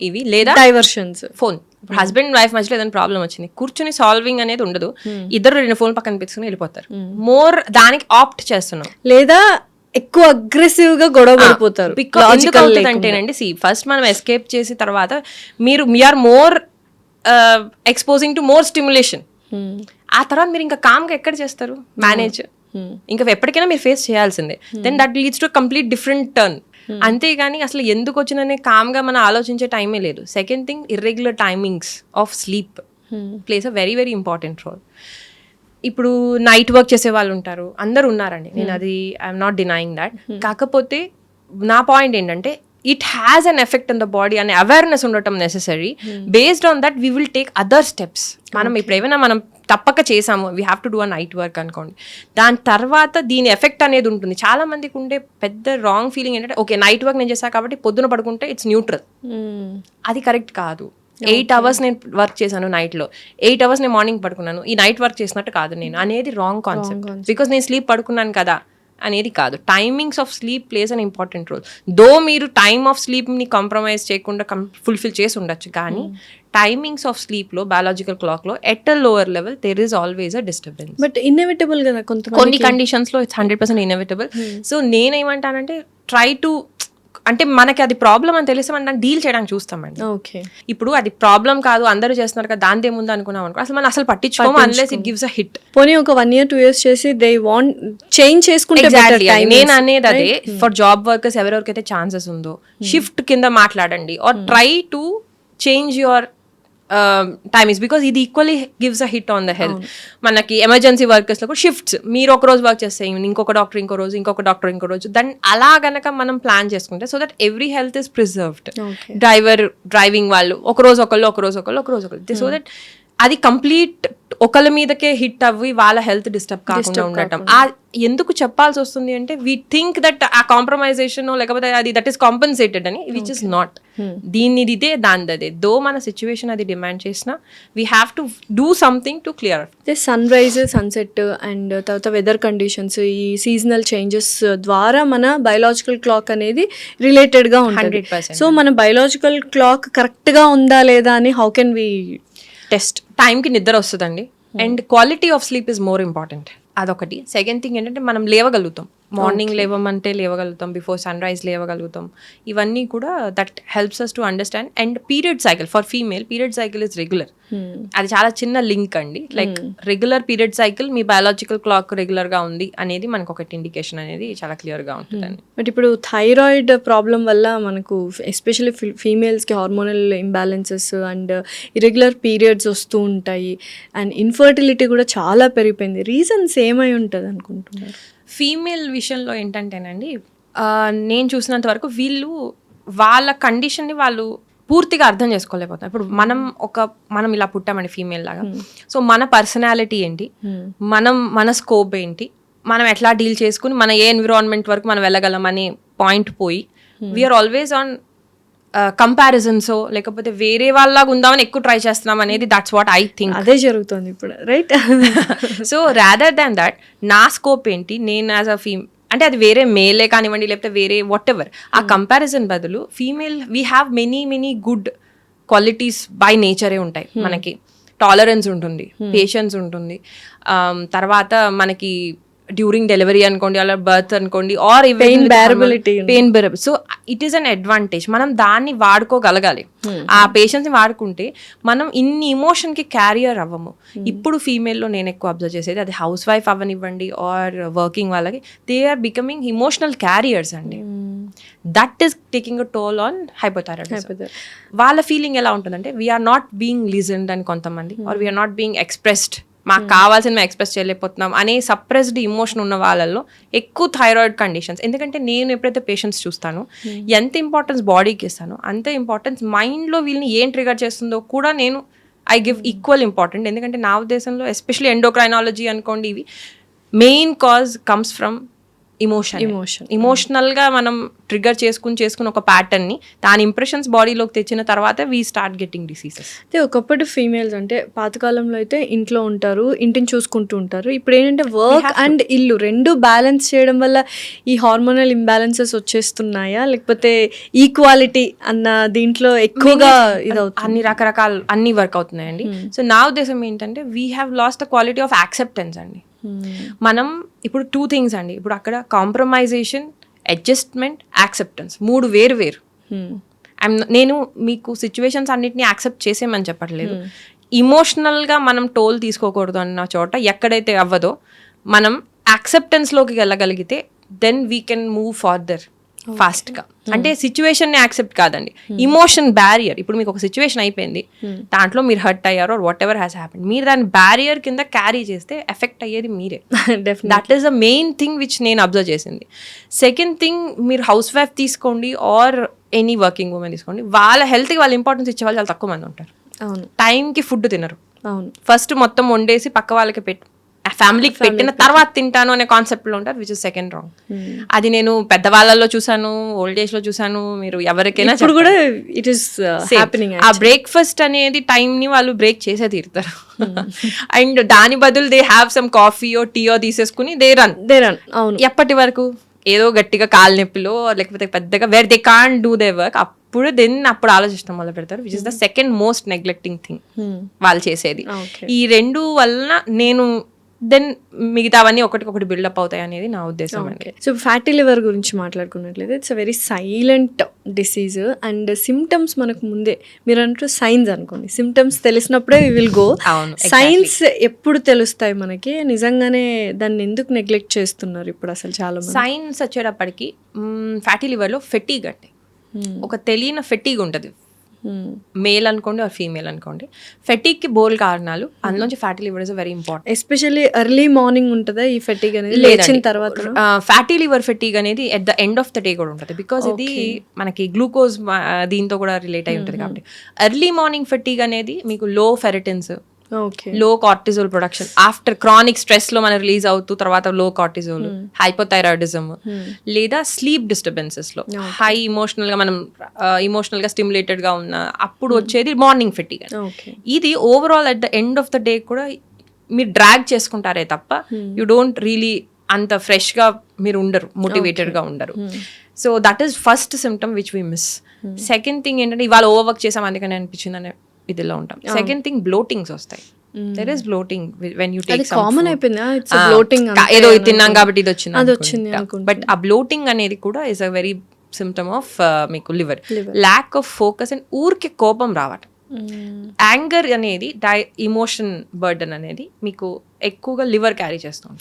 ఇవి లేదా డైవర్షన్స్, ఫోన్. హస్బెండ్ వైఫ్ మధ్యలో ఏదైనా ప్రాబ్లం వచ్చింది, కూర్చొని సాల్వింగ్ అనేది ఉండదు, ఇద్దరు 2 ఫోన్ పక్కన పెట్టుకుని వెళ్ళిపోతారు. మోర్ దానికి ఆప్ట్ చేస్తున్నాం, లేదా ఎక్కువ అగ్రెసివ్ గా గొడవ పడిపోతారు. ఎందుకు అవుతుందంటేనండి, ఫస్ట్ మనం ఎస్కేప్ చేసి తర్వాత we are more exposing to more stimulation. ఆ తర్వాత మీరు ఇంకా కామ్ గా ఎక్కడ చేస్తారు మేనేజ్, ఇంకా ఎప్పటికైనా మీరు ఫేస్ చేయాల్సిందే. Then that leads to complete different turn. అంతేగాని అసలు ఎందుకు వచ్చిననే కామ్గా మనం ఆలోచించే టైమే లేదు. Second thing, irregular timings of sleep plays a very very important role. ఇప్పుడు నైట్ వర్క్ చేసే వాళ్ళు ఉంటారు, అందరు ఉన్నారండి, నేను అది ఐఎమ్ నాట్ డినయింగ్ దాట్. కాకపోతే నా పాయింట్ ఏంటంటే it has an effect on the body అనే అవేర్నెస్ ఉండటం necessary. Based on that we will take other steps. మనం ఇప్పుడు ఏమైనా మనం తప్పక చేసాము, we have to do a night work అనుకోండి, దాని తర్వాత దీని ఎఫెక్ట్ అనేది ఉంటుంది. చాలా మందికి ఉండే పెద్ద రాంగ్ ఫీలింగ్ ఏంటంటే, ఓకే నైట్ వర్క్ నేను చేశాను కాబట్టి పొద్దున పడుకుంటే ఇట్స్ న్యూట్రల్. అది కరెక్ట్ కాదు. 8 hours నేను వర్క్ చేశాను నైట్లో, 8 hours నేను మార్నింగ్ పడుకున్నాను, ఈ నైట్ వర్క్ చేసినట్టు కాదు నేను అనేది రాంగ్ కాన్సెప్ట్. బికాస్ నేను స్లీప్ పడుకున్నాను కదా అనేది కాదు. Timings of sleep plays an important role. Though మీరు టైమ్ ఆఫ్ స్లీప్ని కాంప్రమైజ్ చేయకుండా ఫుల్ఫిల్ చేసి ఉండొచ్చు, కానీ టైమింగ్స్ ఆఫ్ స్లీప్లో బయాలజికల్ క్లాక్లో at a lower level there is always a disturbance. But inevitable కదా కొన్ని కండిషన్స్లో ఇట్స్ 100% ఇన్నెవిటబుల్. సో నేనేమంటానంటే ట్రై టు, అంటే మనకి అది ప్రాబ్లం అని తెలిస్తే మనం డీల్ చేయడానికి చూస్తామండి. ఓకే, ఇప్పుడు అది ప్రాబ్లం కాదు అందరూ చేస్తున్నారు కదా దాని ఏముంది అనుకున్నాం అనుకో, అసలు మనం అసలు పట్టించుకోము unless it gives a hit. పోనీ ఒక 1 year 2 years చేసి దే వాంట్ చేంజ్ చేసుకుంటే నేను అనేది అదే. ఫర్ జాబ్ వర్కర్స్ ఎవరెవరికైతే ఛాన్సెస్ ఉందో షిఫ్ట్ కింద మాట్లాడండి, or try to change your timings, because ఇది equally gives a hit on the health. మనకి ఎమర్జెన్సీ వర్కర్స్ లో కూడా షిఫ్ట్స్, మీరు ఒక రోజు వర్క్ చేస్తే ఇంకొక డాక్టర్ ఇంకో రోజు, ఇంకొక డాక్టర్ ఇంకో రోజు, దాన్ని అలా గనక మనం ప్లాన్ చేసుకుంటే so that every health is preserved. Driving వాళ్ళు ఒక రోజు ఒకళ్ళు, ఒక రోజు ఒకళ్ళు, సో దట్ అది కంప్లీట్ ఒకళ్ళ మీదకే హిట్ అవ్వి వాళ్ళ హెల్త్ డిస్టర్బ్ కాకుండా ఉండటం. ఎందుకు చెప్పాల్సి వస్తుంది అంటే వీ థింక్ దట్ ఆ కాంప్రమైజేషన్ లేకపోతే అది దట్ ఈస్ కాంపెన్సేటెడ్ అని, విచ్ ఇస్ నాట్. దీన్ని ఇదే దానిదే, దో మన సిచ్యువేషన్ అది డిమాండ్ చేసినా we have to do something to clear. Sunrise, sunset and తర్వాత వెదర్ కండిషన్స్, ఈ సీజనల్ చేంజెస్ ద్వారా మన బయలాజికల్ క్లాక్ అనేది రిలేటెడ్గా ఉంటుంది. 100%. సో మన బయలాజికల్ క్లాక్ కరెక్ట్గా ఉందా లేదా అని హౌ కెన్ వి టెస్ట్? టైంకి నిద్ర వస్తుందండి, and quality of sleep is more important, అదొకటి. సెకండ్ థింగ్ ఏంటంటే మనం లేవగలుగుతాం మార్నింగ్ లేవమంటే లేవగలుగుతాం, బిఫోర్ సన్ రైజ్ లేవగలుగుతాం. ఇవన్నీ కూడా that helps us to understand. And period cycle for female, period cycle is regular. అది చాలా చిన్న లింక్ అండి. లైక్ రెగ్యులర్ పీరియడ్ సైకిల్ మీ బయాలజికల్ క్లాక్ రెగ్యులర్ గా ఉంది అనేది మనకు ఒకటి ఇండికేషన్ అనేది చాలా క్లియర్ గా ఉంటుందండి. బట్ ఇప్పుడు థైరాయిడ్ ప్రాబ్లం వల్ల మనకు ఎస్పెషల్లీ ఫీమేల్స్కి hormonal imbalances and irregular periods వస్తూ ఉంటాయి అండ్ ఇన్ఫర్టిలిటీ కూడా చాలా పెరిగిపోయింది. రీజన్స్ ఏమై ఉంటుంది అనుకుంటున్నారు? ఫీమేల్ విషయంలో ఏంటంటేనండి, నేను చూసినంత వరకు వీళ్ళు వాళ్ళ కండిషన్ని వాళ్ళు పూర్తిగా అర్థం చేసుకోలేకపోతాం. ఇప్పుడు మనం ఇలా పుట్టామండి ఫీమేల్ లాగా. సో మన పర్సనాలిటీ ఏంటి, మన స్కోప్ ఏంటి, మనం ఎట్లా డీల్ చేసుకుని మన ఏ ఎన్విరాన్మెంట్ వరకు మనం వెళ్ళగలం అనే పాయింట్ పోయి వీఆర్ ఆల్వేస్ ఆన్ కంపారిజన్స్, లేకపోతే వేరే వాళ్ళలాగా ఉందామని ఎక్కువ ట్రై చేస్తున్నాం అనేది దట్స్ వాట్ ఐ థింక్. అదే జరుగుతుంది ఇప్పుడు, right? So rather than that నా స్కోప్ ఏంటి, నేను యాజ్ అ అంటే అది వేరే మేలే కానివ్వండి లేకపోతే వేరే వాట్ ఎవర్, ఆ కంపారిజన్ బదులు female we have many good qualities by నేచరే ఉంటాయి. మనకి టాలరెన్స్ ఉంటుంది, పేషెన్స్ ఉంటుంది, తర్వాత మనకి డ్యూరింగ్ డెలివరీ అనుకోండి, అలా బర్త్ అనుకోండి, are pain bearable. So it is an advantage. మనం దాన్ని వాడుకోగలగాలి. ఆ పేషెన్స్ ని వాడుకుంటే మనం ఇన్ని ఇమోషన్ కి క్యారియర్ అవ్వము. ఇప్పుడు ఫీమేల్లో నేను ఎక్కువ అబ్జర్వ్ చేసేది అది హౌస్ వైఫ్ అవ్వనివ్వండి ఆర్ వర్కింగ్ వాళ్ళకి, they are becoming emotional carriers అండి. That is taking a toll on hypothyroidism. వాళ్ళ ఫీలింగ్ ఎలా ఉంటుందంటే వీఆర్ నాట్ బీయింగ్ లిజన్డ్ అని కొంతమంది, or we are not being expressed, మాకు కావాల్సిన మేము ఎక్స్ప్రెస్ చేయలేకపోతున్నాం అనే సప్రెస్డ్ ఇమోషన్ ఉన్న వాళ్ళల్లో ఎక్కువ థైరాయిడ్ కండిషన్స్. ఎందుకంటే నేను ఎప్పుడైతే పేషెంట్స్ చూస్తానో ఎంత ఇంపార్టెన్స్ బాడీకి ఇస్తానో అంతే ఇంపార్టెన్స్ మైండ్లో వీళ్ళని ఏం ట్రిగర్ చేస్తుందో కూడా నేను ఐ గివ్ ఈక్వల్ ఇంపార్టెంట్. ఎందుకంటే నా ఉద్దేశంలో ఎస్పెషల్లీ ఎండోక్రైనాలజీ అనుకోండి, ఇవి మెయిన్ కాజ్ కమ్స్ ఫ్రమ్ ఇమోషనల్గా మనం ట్రిగర్ చేసుకుని ఒక ప్యాటర్న్ని దాని ఇంప్రెషన్స్ బాడీలోకి తెచ్చిన తర్వాత వీ స్టార్ట్ గెట్టింగ్ డిసీజెస్. అయితే ఒకప్పటి ఫీమేల్స్ అంటే పాతకాలంలో అయితే ఇంట్లో ఉంటారు, ఇంటిని చూసుకుంటూ ఉంటారు. ఇప్పుడు ఏంటంటే వర్క్ అండ్ ఇల్లు రెండు బ్యాలెన్స్ చేయడం వల్ల ఈ హార్మోనల్ ఇంబ్యాలెన్సెస్ వచ్చేస్తున్నాయా, లేకపోతే ఈక్వాలిటీ అన్న దీంట్లో ఎక్కువగా అన్ని రకరకాల అన్ని వర్క్ అవుతున్నాయండి. సో నా ఉద్దేశం ఏంటంటే we have last the quality of acceptance అండి. మనం ఇప్పుడు 2 థింగ్స్ అండి, ఇప్పుడు అక్కడ కాంప్రమైజేషన్, అడ్జస్ట్మెంట్, యాక్సెప్టెన్స్, 3 వేరు. నేను మీకు సిచ్యువేషన్స్ అన్నిటిని యాక్సెప్ట్ చేసేమని చెప్పట్లేదు. ఇమోషనల్గా మనం టోల్ తీసుకోకూడదు అన్న చోట ఎక్కడైతే అవ్వదో మనం యాక్సెప్టెన్స్లోకి వెళ్ళగలిగితే then we can move further ఫాస్ట్గా. అంటే సిచ్యువేషన్ని యాక్సెప్ట్ కాదండి, ఇమోషన్ బ్యారియర్. ఇప్పుడు మీకు ఒక సిచ్యువేషన్ అయిపోయింది, దాంట్లో మీరు హర్ట్ అయ్యారు or whatever has happened, మీరు దాని బ్యారియర్ కింద క్యారీ చేస్తే ఎఫెక్ట్ అయ్యేది మీరే. That is the main thing which నేను అబ్జర్వ్ చేసింది. సెకండ్ థింగ్, మీరు హౌస్ వైఫ్ తీసుకోండి ఆర్ ఎనీ వర్కింగ్ ఉమెన్ తీసుకోండి, వాళ్ళ హెల్త్కి వాళ్ళు ఇంపార్టెన్స్ ఇచ్చే వాళ్ళు చాలా తక్కువ మంది ఉంటారు. టైంకి ఫుడ్ తినరు. ఫస్ట్ మొత్తం వండేసి పక్క వాళ్ళకి ఫ్యామిలీకి పెట్టిన తర్వాత తింటాను అనే కాన్సెప్ట్ లో ఉంటారు, విచ్ ఇస్ సెకండ్ రాంగ్. అది నేను పెద్దవాళ్ళలో చూసాను, ఓల్డ్ ఏజ్ లో చూసాను, మీరు ఎవరికైనా కూడా ఇట్ ఈస్ హ్యాపెనింగ్. ఆ బ్రేక్ఫాస్ట్ అనేది టైం ని వాళ్ళు బ్రేక్ చేసే తీరుతారు. అండ్ దాని బదులు దే హ్యావ్ సమ్ కాఫీయో టీయో తీసేసుకుని దే రన్. అవును, ఎప్పటి వరకు ఏదో గట్టిగా కాలు నొప్పిలో లేకపోతే పెద్దగా where they can't do they work, అప్పుడు ఆలోచిస్తాం మొదలు పెడతారు, which is the second most neglecting thing వాళ్ళు చేసేది. ఈ 2 వలన నేను దెన్ మిగతావన్నీ ఒకటికొకటి బిల్డప్ అవుతాయి అనేది నా ఉద్దేశం అండి. సో ఫ్యాటీ లివర్ గురించి మాట్లాడుకున్నట్లయితే it's a very silent disease and symptoms మనకు ముందే, మీరు అంటూ సైన్స్ అనుకోండి, సిమ్టమ్స్ తెలిసినప్పుడే వి విల్ గో. సైన్స్ ఎప్పుడు తెలుస్తాయి మనకి? నిజంగానే దాన్ని ఎందుకు నెగ్లెక్ట్ చేస్తున్నారు ఇప్పుడు అసలు చాలా మంది? సైన్స్ వచ్చేటప్పటికి ఫ్యాటీ లివర్లో ఫెటీగ్ అండి, ఒక తెలియని ఫెటీగ్ ఉంటుంది. మేల్ అనుకోండి ఆర్ ఫీమేల్ అనుకోండి, ఫెటీగ్ కి బోల్ కారణాలు, అందులోంచి fatty liver is very important. Especially early morning ఉంటుందా ఈ ఫెటీగ్ అనేది, లేచిన తర్వాత? ఫ్యాటీ లివర్ ఫెటీగ్ అనేది at the end of the day కూడా ఉంటుంది, బికాస్ ఇది మనకి గ్లూకోజ్ దీంతో కూడా రిలేట్ అయి ఉంటుంది కాబట్టి. ఎర్లీ మార్నింగ్ ఫెటీగ్ అనేది మీకు low ferritins, low cortisol production after chronic stress లో మనం రిలీజ్ అవుతూ తర్వాత లో కార్టిజోల్, హైపోథైరాయిడిజం లేదా స్లీప్ డిస్టర్బెన్సెస్ లో హై ఇమోషనల్ గా మనం ఇమోషనల్ గా స్టిమ్యులేటెడ్ గా ఉన్న అప్పుడు వచ్చేది మార్నింగ్ ఫెటీగ్. ఇది overall at the end of the day కూడా మీరు డ్రాగ్ చేసుకుంటారే తప్ప యూ డోంట్ రియలీ అంత ఫ్రెష్ గా మీరు ఉండరు, మోటివేటెడ్ గా ఉండరు. So that is first symptom which we miss. Second thing ఏంటంటే ఇవాళ ఓవర్ వర్క్ చేసాం అందుకని అనిపించింది అనే ఇదిలో ఉంటాం. సెకండ్ థింగ్ బ్లోటింగ్స్ వస్తాయి. There is bloating when you అది టేక్ కామన్ అయిపోయిందా? ఇట్స్ బ్లోటింగ్ ఏదో తిన్నాం కాబట్టి ఇది వచ్చింది అది వచ్చింది అనుకుంటా. బట్ ఆ బ్లోటింగ్ అనేది కూడా is a very symptom of మీకు liver lack of focus and ఊరికి కోపం రావటం. యాంగర్ అనేది ఇమోషన్ బర్డన్ అనేది మీకు ఎక్కువగా లివర్ క్యారీ చేస్తుంది.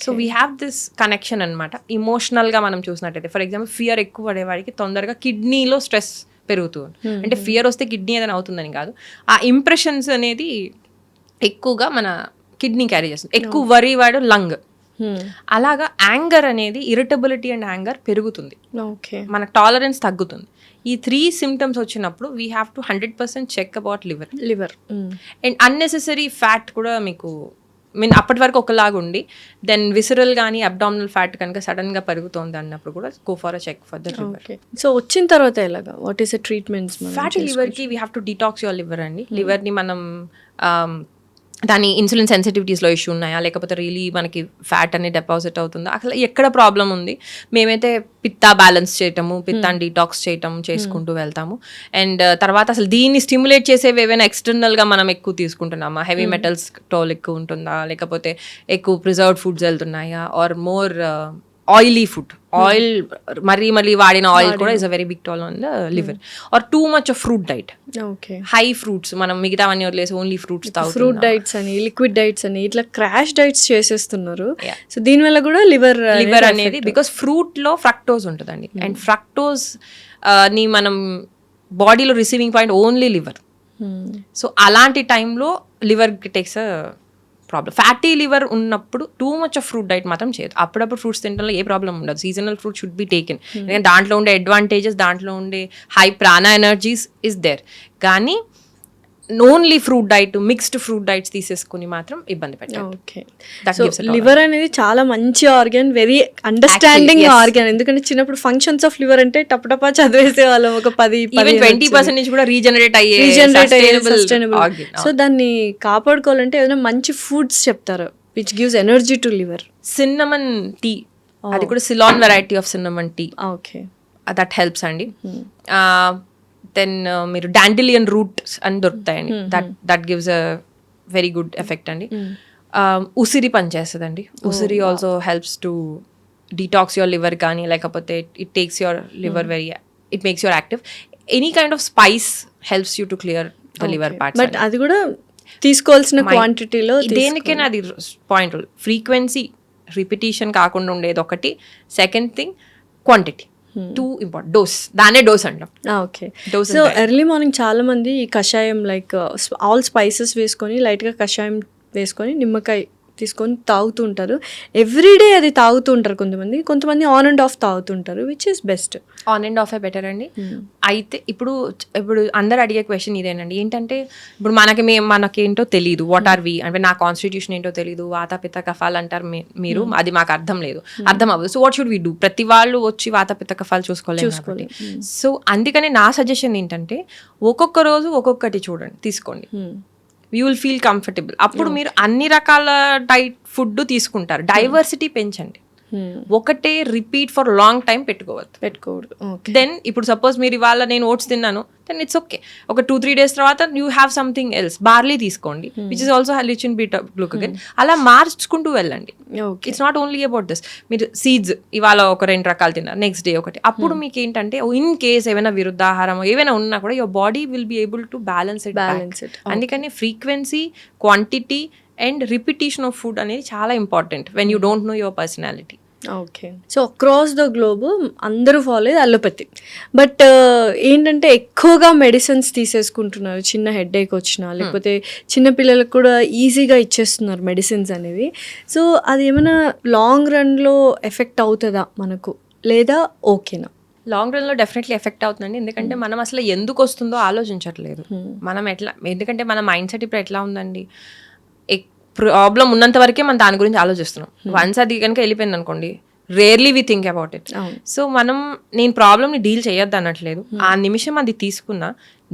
So we have this connection అనమాట. ఇమోషనల్గా మనం చూసినట్టయితే ఫర్ ఎగ్జాంపుల్ ఫియర్ ఎక్కువ పడేవాడికి తొందరగా కిడ్నీలో స్ట్రెస్ పెరుగుతుంది. అంటే ఫియర్ వస్తే కిడ్నీ ఏదైనా అవుతుందని కాదు, ఆ ఇంప్రెషన్స్ అనేది ఎక్కువగా మన కిడ్నీ క్యారీ చేస్తుంది. ఎక్కువ వరి వాడు లంగ్. అలాగా యాంగర్ అనేది ఇరిటబిలిటీ అండ్ యాంగర్ పెరుగుతుంది, మన టాలరెన్స్ తగ్గుతుంది. ఈ 3 సిమ్టమ్స్ వచ్చినప్పుడు we have to 100% check about liver. And unnecessary fat కూడా మీకు అప్పటి వరకు ఒకలాగా ఉండి దెన్ విసరల్ కానీ అబ్డామినల్ ఫ్యాట్ కనుక సడన్ గా పెరుగుతోంది అన్నప్పుడు కూడా go for a check for the liver. So వచ్చిన తర్వాత ఎలాగా, what is the treatments? Fatty liver కి we have to detox your liver అండి. లివర్ ని మనం దాని ఇన్సులిన్ సెన్సిటివిటీస్లో ఇష్యూ ఉన్నాయా, లేకపోతే రియలీ మనకి ఫ్యాట్ అనేది డిపాజిట్ అవుతుందా, అసలు ఎక్కడ ప్రాబ్లం ఉంది. మేమైతే పిత్తా బ్యాలెన్స్ చేయటము, పిత్తాన్ని డీటాక్స్ చేయటం చేసుకుంటూ వెళ్తాము. అండ్ తర్వాత అసలు దీన్ని స్టిమ్యులేట్ చేసేవి ఏవైనా ఎక్స్టర్నల్గా మనం ఎక్కువ తీసుకుంటున్నామా, హెవీ మెటల్స్ టోల్ ఎక్కువ ఉంటుందా, లేకపోతే ఎక్కువ ప్రిజర్వ్డ్ ఫుడ్స్ వెళ్తున్నాయా, or more oily food, oil మరీ వాడిన ఆయిల్ కూడా is a very big toll on the liver. Or too much of fruit diet, high fruits, మనం మిగతావన్నీ వదిలేసి ఓన్లీ ఫ్రూట్స్ తాగుతాం. ఫ్రూట్ డైట్స్ అని, లిక్విడ్ డైట్స్ అని, ఇట్లా క్రాష్ డైట్స్ చేసేస్తున్నారు. సో దీనివల్ల కూడా లివర్ అనేది బికాస్ ఫ్రూట్ లో ఫ్రక్టోజ్ ఉంటుందండి. అండ్ ఫ్రక్టోజ్ ని మనం బాడీలో receiving point only liver. So అలాంటి టైంలో liver takes a problem. Fatty liver ఉన్నప్పుడు too much of fruit diet మాత్రం చేయదు. అప్పుడప్పుడు ఫ్రూట్స్ తినడంలో ఏ ప్రాబ్లం ఉండదు. Seasonal fruit should be taken. ఎందుకంటే దాంట్లో ఉండే అడ్వాంటేజెస్, దాంట్లో ఉండే high prana energies is there. కానీ only fruit diet, mixed fruit diets తీసేసుకుని మాత్రం ఇబ్బంది పెట్టారు. లివర్ అనేది చాలా మంచి ఆర్గాన్, వెరీ అండర్స్టాండింగ్ ఆర్గాన్. ఎందుకంటే చిన్నప్పుడు ఫంక్షన్స్ ఆఫ్ లివర్ అంటే టపటపా చదివేసే వాళ్ళం. ఒక 10-20% నుంచి కూడా రీజనరేట్ అయ్యే సస్టైనబుల్. సో దాన్ని కాపాడుకోవాలంటే ఏదైనా మంచి ఫుడ్స్ చెప్తారు which gives energy to liver. Cinnamon tea, అది కూడా Ceylon variety of cinnamon tea, okay, that helps అండి. దెన్ మీరు డాండిలియన్ రూట్స్ అని దొరుకుతాయండి, that gives a very good effect అండి. ఉసిరి పనిచేస్తుందండి. ఉసిరి also helps to detox your liver, కానీ లేకపోతే it takes your liver very, it makes your active. Any kind of spice helps you to clear the liver parts. But అది కూడా తీసుకోవాల్సిన క్వాంటిటీలో. దేనికైనా అది పాయింట్, ఫ్రీక్వెన్సీ, రిపిటీషన్ కాకుండా ఉండేది ఒకటి. Second thing quantity, too important. Dose, దానే డోస్ అంటాం. ఓకే. సో ఎర్లీ మార్నింగ్ చాలా మంది ఈ కషాయం, లైక్ ఆల్ స్పైసెస్ వేసుకొని లైట్గా కషాయం వేసుకొని నిమ్మకాయ తీసుకొని తాగుతూ ఉంటారు. ఎవ్రీడే అది తాగుతూ ఉంటారు కొంతమంది ఆన్ అండ్ ఆఫ్ తాగుతుంటారు. Which is best? On and off better అండి. అయితే ఇప్పుడు అందరు అడిగే క్వశ్చన్ ఇదేనండి, ఏంటంటే ఇప్పుడు మనకేంటో తెలియదు, వాట్ ఆర్ వి, అంటే నా కాన్స్టిట్యూషన్ ఏంటో తెలియదు, వాత పిత్త కఫాలు అంటారు మీరు, అది మాకు అర్థం లేదు, అర్థం అవ్వదు. So what should we do? ప్రతి వాళ్ళు వచ్చి వాత పిత్త కఫాలు చూసుకోవాలి. సో అందుకని నా సజెషన్ ఏంటంటే ఒక్కొక్క రోజు ఒక్కొక్కటి చూడండి, తీసుకోండి. You will feel comfortable. అప్పుడు మీరు అన్ని రకాల డైట్ ఫుడ్ తీసుకుంటారు. డైవర్సిటీ పెంచండి. ఒకటే రిపీట్ ఫర్ లాంగ్ టైం పెట్టుకోవద్దు. దెన్ ఇప్పుడు సపోజ్ మీరు ఇవాళ నేను ఓట్స్ తిన్నాను, దెన్ ఇట్స్ ఓకే. ఒక 2-3 days తర్వాత you have something else. Barley తీసుకోండి, which is also rich in beta glucagon. అలా మార్చుకుంటూ వెళ్ళండి. It's not only about this. మీరు సీడ్స్ ఇవాళ ఒక 2 రకాలు తిన్నారు, నెక్స్ట్ డే ఒకటి. అప్పుడు మీకు ఏంటంటే ఇన్ కేస్ ఏమైనా విరుద్ధాహారం ఏమైనా ఉన్నా కూడా your body will be able to balance it. అందుకని frequency, quantity and repetition of food అనేది చాలా important when you don't know your personality. Okay. So across the globe అందరూ ఫాలో అయ్యేది అలోపతి. బట్ ఏంటంటే ఎక్కువగా మెడిసిన్స్ తీసేసుకుంటున్నారు. చిన్న హెడేక్ వచ్చినా, లేకపోతే చిన్న పిల్లలకు కూడా ఈజీగా ఇచ్చేస్తున్నారు మెడిసిన్స్ అనేవి. సో అది ఏమైనా లాంగ్ రన్లో ఎఫెక్ట్ అవుతుందా మనకు, లేదా ఓకేనా? లాంగ్ రన్లో డెఫినెట్లీ ఎఫెక్ట్ అవుతుందండి. ఎందుకంటే మనం అసలు ఎందుకు వస్తుందో ఆలోచించట్లేదు. మనం ఎందుకంటే మన మైండ్ సెట్ ఇప్పుడు ఎట్లా ఉందండి, ప్రాబ్లం ఉన్నంత వరకే మనం దాని గురించి ఆలోచిస్తున్నాం. వన్స్ అది కనుక వెళ్ళిపోయింది అనుకోండి, rarely we think about it. So నేను ప్రాబ్లమ్ని డీల్ చేయొద్దు అనట్లేదు. ఆ నిమిషం అది తీసుకున్నా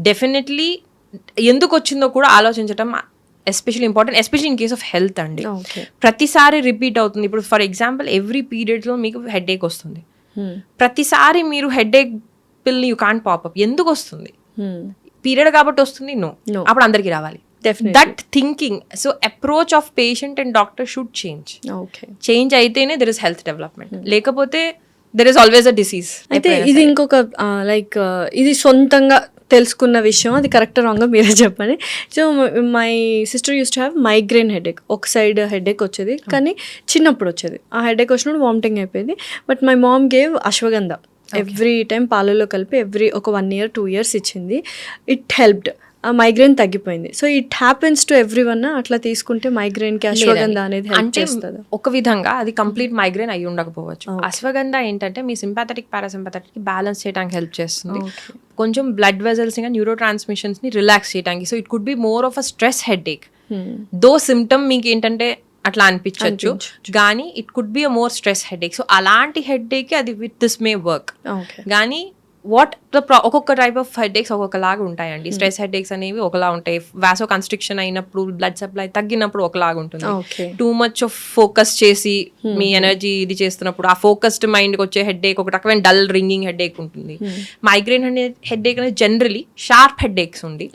డెఫినెట్లీ ఎందుకు వచ్చిందో కూడా ఆలోచించడం especially important, especially in case of health అండి. ప్రతిసారి రిపీట్ అవుతుంది. ఇప్పుడు ఫర్ ఎగ్జాంపుల్ ఎవ్రీ పీరియడ్లో మీకు హెడేక్ వస్తుంది. ప్రతిసారి మీరు హెడేక్ పిల్ని యూ కాంట్ పాపప్. ఎందుకు వస్తుంది? పీరియడ్ కాబట్టి వస్తుంది? నో. అప్పుడు అందరికీ రావాలి. Definitely. That thinking. So approach of patient and doctor should okay. Change అయితేనే దెర్ ఇస్ హెల్త్ డెవలప్మెంట్, లేకపోతే there is always a disease. అయితే ఇది ఇంకొక లైక్ ఇది సొంతంగా తెలుసుకున్న విషయం, అది కరెక్ట్ రాంగ్ మీరే చెప్పండి. So my sister use to have migraine headache, ఒక సైడ్ హెడేక్ వచ్చేది, కానీ చిన్నప్పుడు వచ్చేది. ఆ హెడేక్ వచ్చినప్పుడు వామిటింగ్ అయిపోయింది. But my mom gave ashwagandha every time పాలలో కలిపి ఒక 1 year 2 years ఇచ్చింది. ఇట్ హెల్ప్డ్, ఆ మైగ్రేన్ తగ్గిపోయింది. So it happens to every one. అట్లా తీసుకుంటే మైగ్రేన్ కి అశ్వగంధ అనేది హెల్ప్ చేస్తుంది. ఒక విధంగా అది కంప్లీట్ మైగ్రేన్ అయి ఉండకపోవచ్చు. అశ్వగంధ ఏంటంటే మీ సింపాథెటిక్ పారాసింపాథెటిక్ బ్యాలెన్స్ చేయడానికి హెల్ప్ చేస్తుంది, కొంచెం బ్లడ్ వెజల్స్ ఇంకా న్యూరో ట్రాన్స్మిషన్స్ ని రిలాక్స్ చేయడానికి. So it could be more of a stress headache. Though symptom మీకు ఏంటంటే అట్లా అనిపించవచ్చు, కానీ it could be a more stress headache. So అలాంటి హెడేక్ అది విత్ దిస్ మే వర్క్. కానీ వాట్ ఒక్కొక్క టైప్ ఆఫ్ హెడేక్స్ ఒక్కొక్కలాగా ఉంటాయండి. స్ట్రెస్ హెడేక్స్ అనేవి ఒకలా ఉంటాయి, వాసో కన్స్ట్రిక్షన్ అయినప్పుడు బ్లడ్ సప్లై తగ్గినప్పుడు ఒకలాగా ఉంటుంది. టూ మచ్ ఆఫ్ ఫోకస్ చేసి మీ ఎనర్జీ ఇది చేస్తున్నప్పుడు ఆ ఫోకస్డ్ మైండ్కి వచ్చే హెడేక్ ఒక రకమైన డల్ రింగింగ్ హెడేక్ ఉంటుంది. మైగ్రేన్ అనే హెడేక్ అనేది జనరలీ షార్ప్ హెడేక్స్ ఉంది,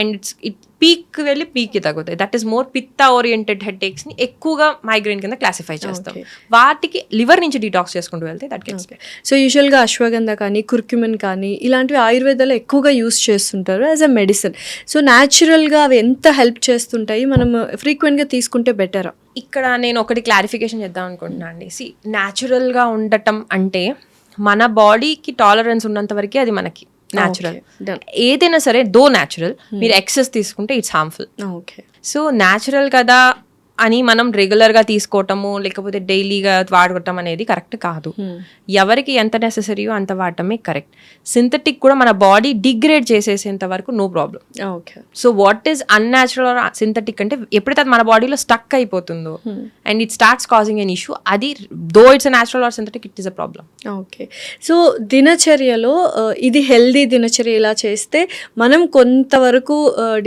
అండ్ ఇట్ పీక్ వెళ్ళి పీక్కి తగ్గుతాయి. That is more pitta oriented headaches ని ఎక్కువగా మైగ్రేన్ కింద క్లాసిఫై చేస్తాం. వాటికి లివర్ నుంచి డిటాక్స్ చేసుకుంటూ వెళ్తే దట్ గెట్స్. సో యూజువల్గా అశ్వగంధ కానీ కుర్క్యుమిన్ కానీ ఇలాంటివి ఆయుర్వేదాలో ఎక్కువగా యూస్ చేస్తుంటారు యాజ్ అ మెడిసిన్. సో న్యాచురల్గా అవి ఎంత హెల్ప్ చేస్తుంటాయి, మనం ఫ్రీక్వెంట్గా తీసుకుంటే బెటరా? ఇక్కడ నేను ఒకటి క్లారిఫికేషన్ చేద్దాం అనుకుంటున్నాను అండి. న్యాచురల్గా ఉండటం అంటే మన బాడీకి టాలరెన్స్ ఉన్నంత వరకే అది మనకి న్యాచురల్. ఏదైనా సరే దో న్యాచురల్, మీరు ఎక్సెస్ తీసుకుంటే ఇట్స్ హార్మ్ఫుల్. సో న్యాచురల్ కదా అని మనం రెగ్యులర్గా తీసుకోవటము లేకపోతే డైలీగా వాడటం అనేది కరెక్ట్ కాదు. ఎవరికి ఎంత నెససరీయో అంత వాడటమే కరెక్ట్. సింథటిక్ కూడా మన బాడీ డిగ్రేడ్ చేసేసేంత వరకు no problem. So what is unnatural or synthetic అంటే ఎప్పుడైతే అది మన బాడీలో స్టక్ అయిపోతుందో and it starts causing an issue, అది though it's natural or synthetic it is a problem. Okay. So దినచర్యలో ఇది హెల్దీ దినచర్య ఇలా చేస్తే మనం కొంతవరకు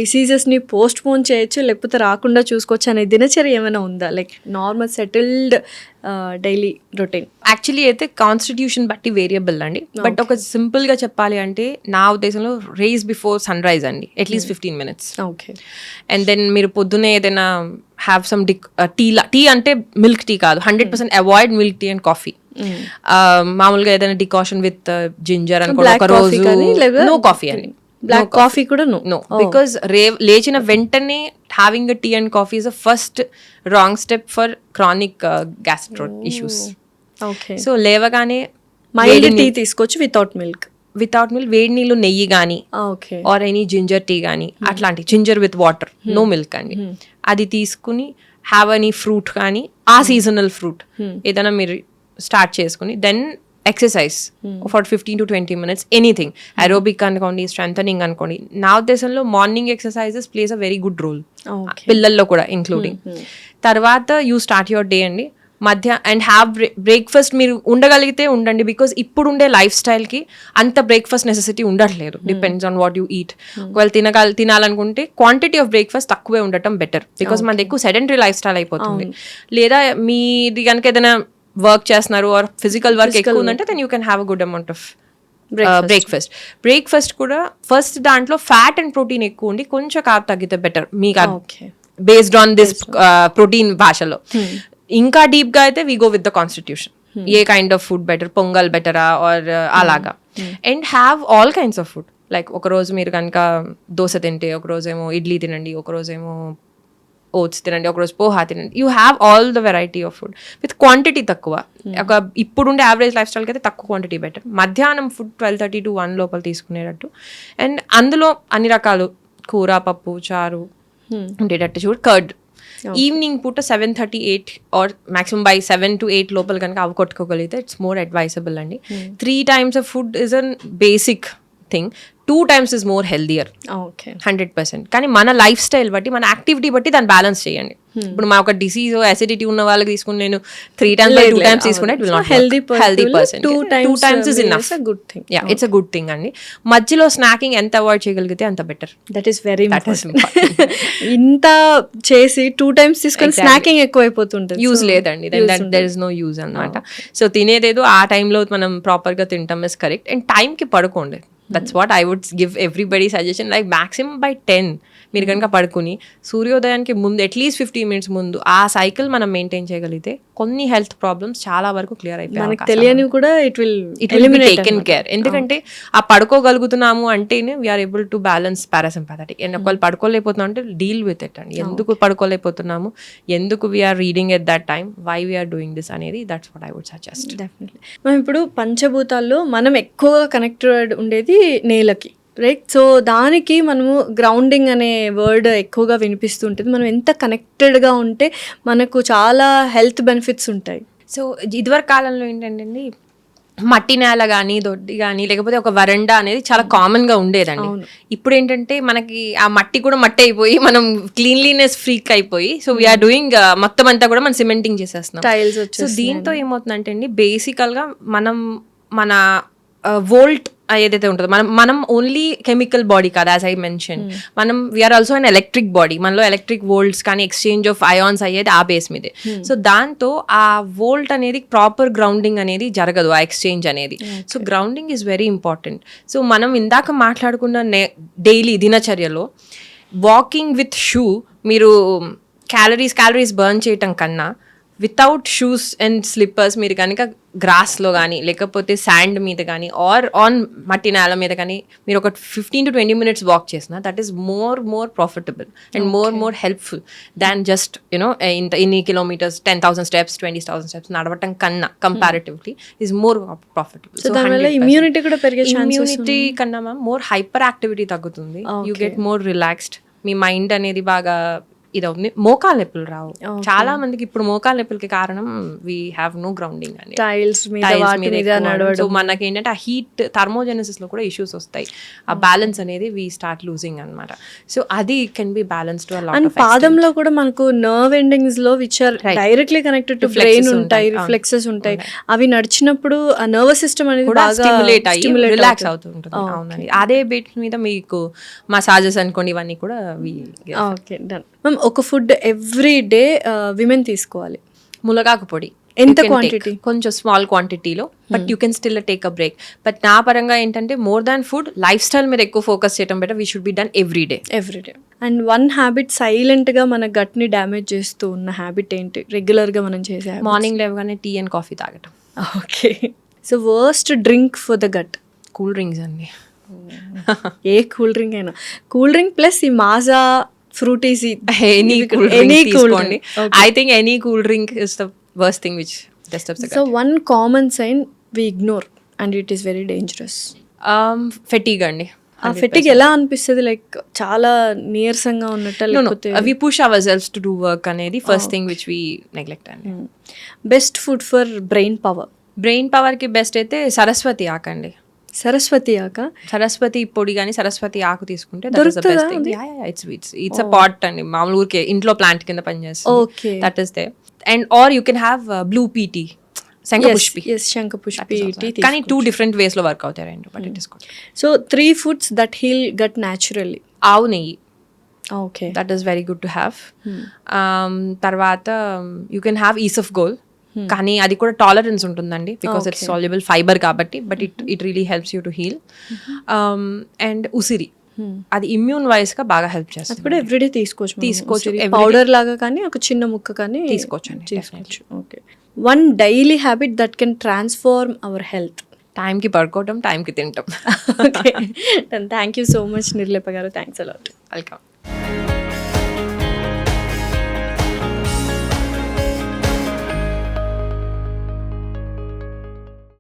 డిసీజెస్ని పోస్ట్ పోన్ చేయొచ్చు, లేకపోతే రాకుండా చూసుకోవచ్చు అనే దినచర్య ఏమైనా ఉందా? Like normal settled daily routine. Actually అయితే కాన్స్టిట్యూషన్ బట్టి వేరియబుల్ అండి. బట్ ఒక సింపుల్ గా చెప్పాలి అంటే నా ఉద్దేశంలో రైజ్ బిఫోర్ సన్ రైజ్ అండి, at least 15 minutes. Okay. And then మీరు పొద్దున్నే ఏదైనా హ్యావ్ సమ్ టీ అంటే మిల్క్ టీ కాదు, 100% avoid milk tea and coffee. మామూలుగా ఏదైనా డికాషన్ విత్ జింజర్ అనుకో, ఒక రోజు నో కాఫీ అండి. బ్లాక్ కాఫీ కూడా నో, బికాస్ లేచిన వెంటనే having a tea and coffee is a first wrong step for chronic gastro issues. So లేవగానే మైల్డ్ టీ తీసుకోవచ్చు వితౌట్ మిల్క్. వేడి నీళ్ళు, నెయ్యి కానీ ఆర్ ఎనీ జింజర్ టీ కానీ, అట్లాంటి ginger with water, no milk అండి, అది తీసుకుని హ్యావ్ ఎనీ ఫ్రూట్ కానీ, ఆ సీజనల్ ఫ్రూట్ ఏదైనా మీరు స్టార్ట్ చేసుకుని then exercise for 15 to 20 minutes, anything, aerobic అనుకోండి, స్ట్రెంథనింగ్ అనుకోండి. నా ఉద్దేశంలో morning exercises plays a very good role, పిల్లల్లో కూడా ఇంక్లూడింగ్. తర్వాత యూ స్టార్ట్ యువర్ డే అండి, అండ్ హ్యావ్ బ్రేక్ఫాస్ట్ మీరు ఉండగలిగితే ఉండండి, బికాస్ ఇప్పుడు ఉండే లైఫ్ స్టైల్కి అంత బ్రేక్ఫాస్ట్ నెసెసిటీ ఉండట్లేదు, depends on what you eat. ఒకవేళ తినాలనుకుంటే క్వాంటిటీ ఆఫ్ బ్రేక్ఫాస్ట్ తక్కువే ఉండటం బెటర్, బికాస్ మనది ఎక్కువ సెడెంటరీ లైఫ్ స్టైల్ అయిపోతుంది. లేదా మీది కనుక ఏదైనా వర్క్ చేస్తున్నారు ఆర్ ఫిజికల్ వర్క్ ఎక్కువ ఉందంటే then you can have a good amount of breakfast కూడా ఫస్ట్ దాంట్లో ఫ్యాట్ అండ్ ప్రోటీన్ ఎక్కువ ఉండి కొంచెం కార్బ్ తగ్గితే బెటర్, మీకు బేస్డ్ ఆన్ దిస్ ప్రోటీన్ భాషలో. ఇంకా డీప్ గా అయితే we go with the constitution, A kind of food better, pongal బెటరా ఆర్ అలాగా. And have all kinds of food, like ఒకరోజు మీరు కనుక దోశ తింటే ఒకరోజేమో ఇడ్లీ తినండి, ఒకరోజేమో ఓట్స్ తినండి, ఒకరోజు పోహా తినండి. You have all the variety of food with quantity తక్కువ. ఒక ఇప్పుడుండే యావరేజ్ లైఫ్ స్టైల్కి అయితే తక్కువ క్వాంటిటీ బెటర్. మధ్యాహ్నం ఫుడ్ 12:30 to 1 లోపల తీసుకునేటట్టు, అండ్ అందులో అన్ని రకాలు కూర, పప్పు, చారు ఉండేటట్టు చూడు. కర్డ్ ఈవినింగ్ పూట 7:30-8 ఆర్ మాక్సిమం బై 7 to 8 లోపల కనుక అవి కొట్టుకోగలిగితే ఇట్స్ మోర్ అడ్వైజబుల్ అండి. 3 times of food is an basic thing, 2 times is more healthier. 100%. కానీ మన లైఫ్ స్టైల్ బట్టి, మన యాక్టివిటీ బట్టి దాన్ని బ్యాలెన్స్ చేయండి. ఇప్పుడు మా ఒక డిసీజ్ అసిడిటీ ఉన్న వాళ్ళకి తీసుకుని నేను 3 times 2 times తీసుకుంటే it will not healthy person. 2 times is enough. Good thing. Yeah, it's a good thing అండి. మధ్యలో స్నాకింగ్ ఎంత అవాయిడ్ చేయగలిగితే అంత better. That is very important. ఇంత చేసి 2 times తీసుకొని స్నాకింగ్ ఎక్కువ అయిపోతుంటుంది, యూజ్ లేదండి, దెర్ ఇస్ నో యూజ్ అన్నమాట. సో తినేదేదో ఆ టైంలో మనం ప్రాపర్ గా తింటాం ఇస్ కరెక్ట్. అండ్ టైంకి పడుకోండి, that's what I would give everybody suggestion. Like maximum by 10 మీరు కనుక పడుకుని సూర్యోదయానికి ముందు అట్లీస్ట్ 15 minutes ముందు ఆ సైకిల్ మనం మెయింటైన్ చేయగలిగితే కొన్ని హెల్త్ ప్రాబ్లమ్స్ చాలా వరకు క్లియర్ మనకు అయిపోయి తెలియనివి కూడా ఇట్ విల్ టేకెన్ కేర్. ఎందుకంటే ఆ పడుకోగలుగుతున్నాము అంటేనే we are able to balance parasympathetic. And ఒకవేళ పడుకోలేకపోతున్నాం అంటే డీల్ విత్ ఇట్ అండి. ఎందుకు పడుకోలేకపోతున్నాము, ఎందుకు we are reading at that time, why we are doing this అనేది that's what I would suggest. Definitely. మనం ఇప్పుడు పంచభూతాల్లో మనం ఎక్కువగా కనెక్టెడ్ ఉండేది నేలకి, రైట్? సో దానికి మనము గ్రౌండింగ్ అనే వర్డ్ ఎక్కువగా వినిపిస్తుంటుంది. మనం ఎంత కనెక్టెడ్గా ఉంటే మనకు చాలా హెల్త్ బెనిఫిట్స్ ఉంటాయి. సో ఇదివరకు కాలంలో ఏంటంటే మట్టి నేల కానీ దొడ్డి కానీ లేకపోతే ఒక వరండా అనేది చాలా కామన్ గా ఉండేదండి. ఇప్పుడు ఏంటంటే మనకి ఆ మట్టి కూడా మట్టి అయిపోయి మనం క్లీన్లీనెస్ ఫ్రీక్ అయిపోయి సో వీఆర్ డూయింగ్ మొత్తం అంతా కూడా మనం సిమెంటింగ్ చేసేస్తున్నాం. టైల్స్ సో దీంతో ఏమవుతుందంటే అండి బేసికల్ గా మన వోల్ట్ ఏదైతే ఉంటుందో మనం ఓన్లీ కెమికల్ బాడీ కాదు, యాజ్ ఐ మెన్షన్ మనం we are also an electric body. మనలో ఎలక్ట్రిక్ వోల్ట్స్ కానీ ఎక్స్చేంజ్ ఆఫ్ అయాన్స్ అయ్యేది ఆ బేస్ మీదే. సో దాంతో ఆ వోల్ట్ అనేది ప్రాపర్ గ్రౌండింగ్ అనేది జరగదు, ఆ ఎక్స్చేంజ్ అనేది. So grounding is very important. So మనం ఇందాక మాట్లాడుకున్న డైలీ దినచర్యలో వాకింగ్ విత్ షూ మీరు క్యాలరీస్ బర్న్ చేయటం కన్నా వితౌట్ షూస్ అండ్ స్లిప్పర్స్ మీరు కనుక గ్రాస్లో కానీ లేకపోతే శాండ్ మీద కానీ ఆర్ ఆన్ మట్టి నేల మీద కానీ మీరు ఒక 15 to 20 minutes వాక్ చేసిన that is more profitable and more helpful than just ఇన్ని కిలోమీటర్స్ 10,000 steps 20,000 steps నడవటం కన్నా comparatively is more profitable. So దానివల్ల ఇమ్యూనిటీ కూడా పెరిగే ఇమ్యూనిటీ కన్నా మ్యామ్ మోర్ హైపర్ యాక్టివిటీ తగ్గుతుంది. You get more relaxed. Me mind అనేది బాగా ఇదవుతుంది. మోకాలు నొప్పులు రావు. చాలా మందికి ఇప్పుడు మోకాలు నొప్పులకి కారణం వీ హ్యావ్ నో గ్రౌండింగ్ అని టైల్స్ మీద సో మనకి ఏంటంటే ఆ హీట్ థర్మోజెనసిస్ లో కూడా ఇష్యూస్ వస్తాయి. ఆ బ్యాలెన్స్ అనేది వీ స్టార్ట్ లూజింగ్ అనమాట. సో అది కెన్ బి బ్యాలెన్స్డ్. అండ్ పాదంలో కూడా మనకు నర్వ్ ఎండింగ్స్ లో which are directly connected to brain ఉంటాయి, రిఫ్లెక్సెస్ ఉంటాయి. అవి నడిచినప్పుడు ఆ నర్వస్ సిస్టమ్ అనేది బాగా స్టిమ్యులేట్ అయ్యి రిలాక్స్ అవుతుంటుంది. అవునండి. అదే బేట్ మీద మీకు మసాజెస్ అనుకోండి ఇవన్నీ కూడా ఓకే డన్. మ్యామ్ ఒక ఫుడ్ ఎవ్రీ డే విమెన్ తీసుకోవాలి. ములగాకు పొడి ఎంత క్వాంటిటీ? కొంచెం స్మాల్ క్వాంటిటీలో, but you can still take a break. But నా పరంగా ఏంటంటే more than food life style మీద ఎక్కువ ఫోకస్ చేయడం better. We should be done every day. And one habit silent గా మన గట్ ని డ్యామేజ్ చేస్తూ ఉన్న హ్యాబిట్ ఏంటి రెగ్యులర్ గా మనం చేసే? మార్నింగ్ లేవగానే టీ అండ్ కాఫీ తాగటం. Okay. So worst drink for the gut? Cool drinks అండి. ఏ కూల్ డ్రింక్ అయినా. కూల్ డ్రింక్ ప్లస్ ఈ Maaza Frootis any cool drink తీసుకోండి. I think any cool drink is the worst thing which disturbs the gut. So one common sign we ignore and it is very dangerous. Fatigue అండి. ఆ fatigue ఎలా అనిపిస్తుంది? Like చాలా నీరసంగా ఉన్నట్టు లేకపోతే we push ourselves to do work అనేది first thing which we neglect అండి. Best food for brain power? Brain power కి బెస్ట్ అయితే సరస్వతి ఆకండి. సరస్వతి పొడి కానీ సరస్వతి ఆకు తీసుకుంటే ఇట్స్ అ పాట్ అండి. మామూలు ఊరికే ఇంట్లో ప్లాంట్ కింద పనిచేస్తుంది. That is they. And are you can have blue pea tea, శంఖపుష్పి. కానీ 2 different ways లో వర్క్ అవుతాయి రెండు. But it is good. So 3 foods that heal gut naturally. ఆవు నెయ్యి. Okay, that is very good to have. తర్వాత you can have isabgol. కానీ అది కూడా టాలరెన్స్ ఉంటుందండి బికాస్ ఇట్స్ సాల్యుబుల్ ఫైబర్ కాబట్టి. But it really helps you to heal. And ఉసిరి, అది ఇమ్యూన్ వైజ్ గా బాగా హెల్ప్ చేస్తుంది. కూడా ఎవ్రీడే తీసుకోవచ్చు. పౌడర్ లాగా కానీ ఒక చిన్న ముక్క కానీ తీసుకోవచ్చు. Okay. One daily habit that can transform our health? టైంకి పడుకోవటం, టైంకి తినటం. Okay, thank you so much Nirlepa గారు. Thanks a lot. వెల్కమ్.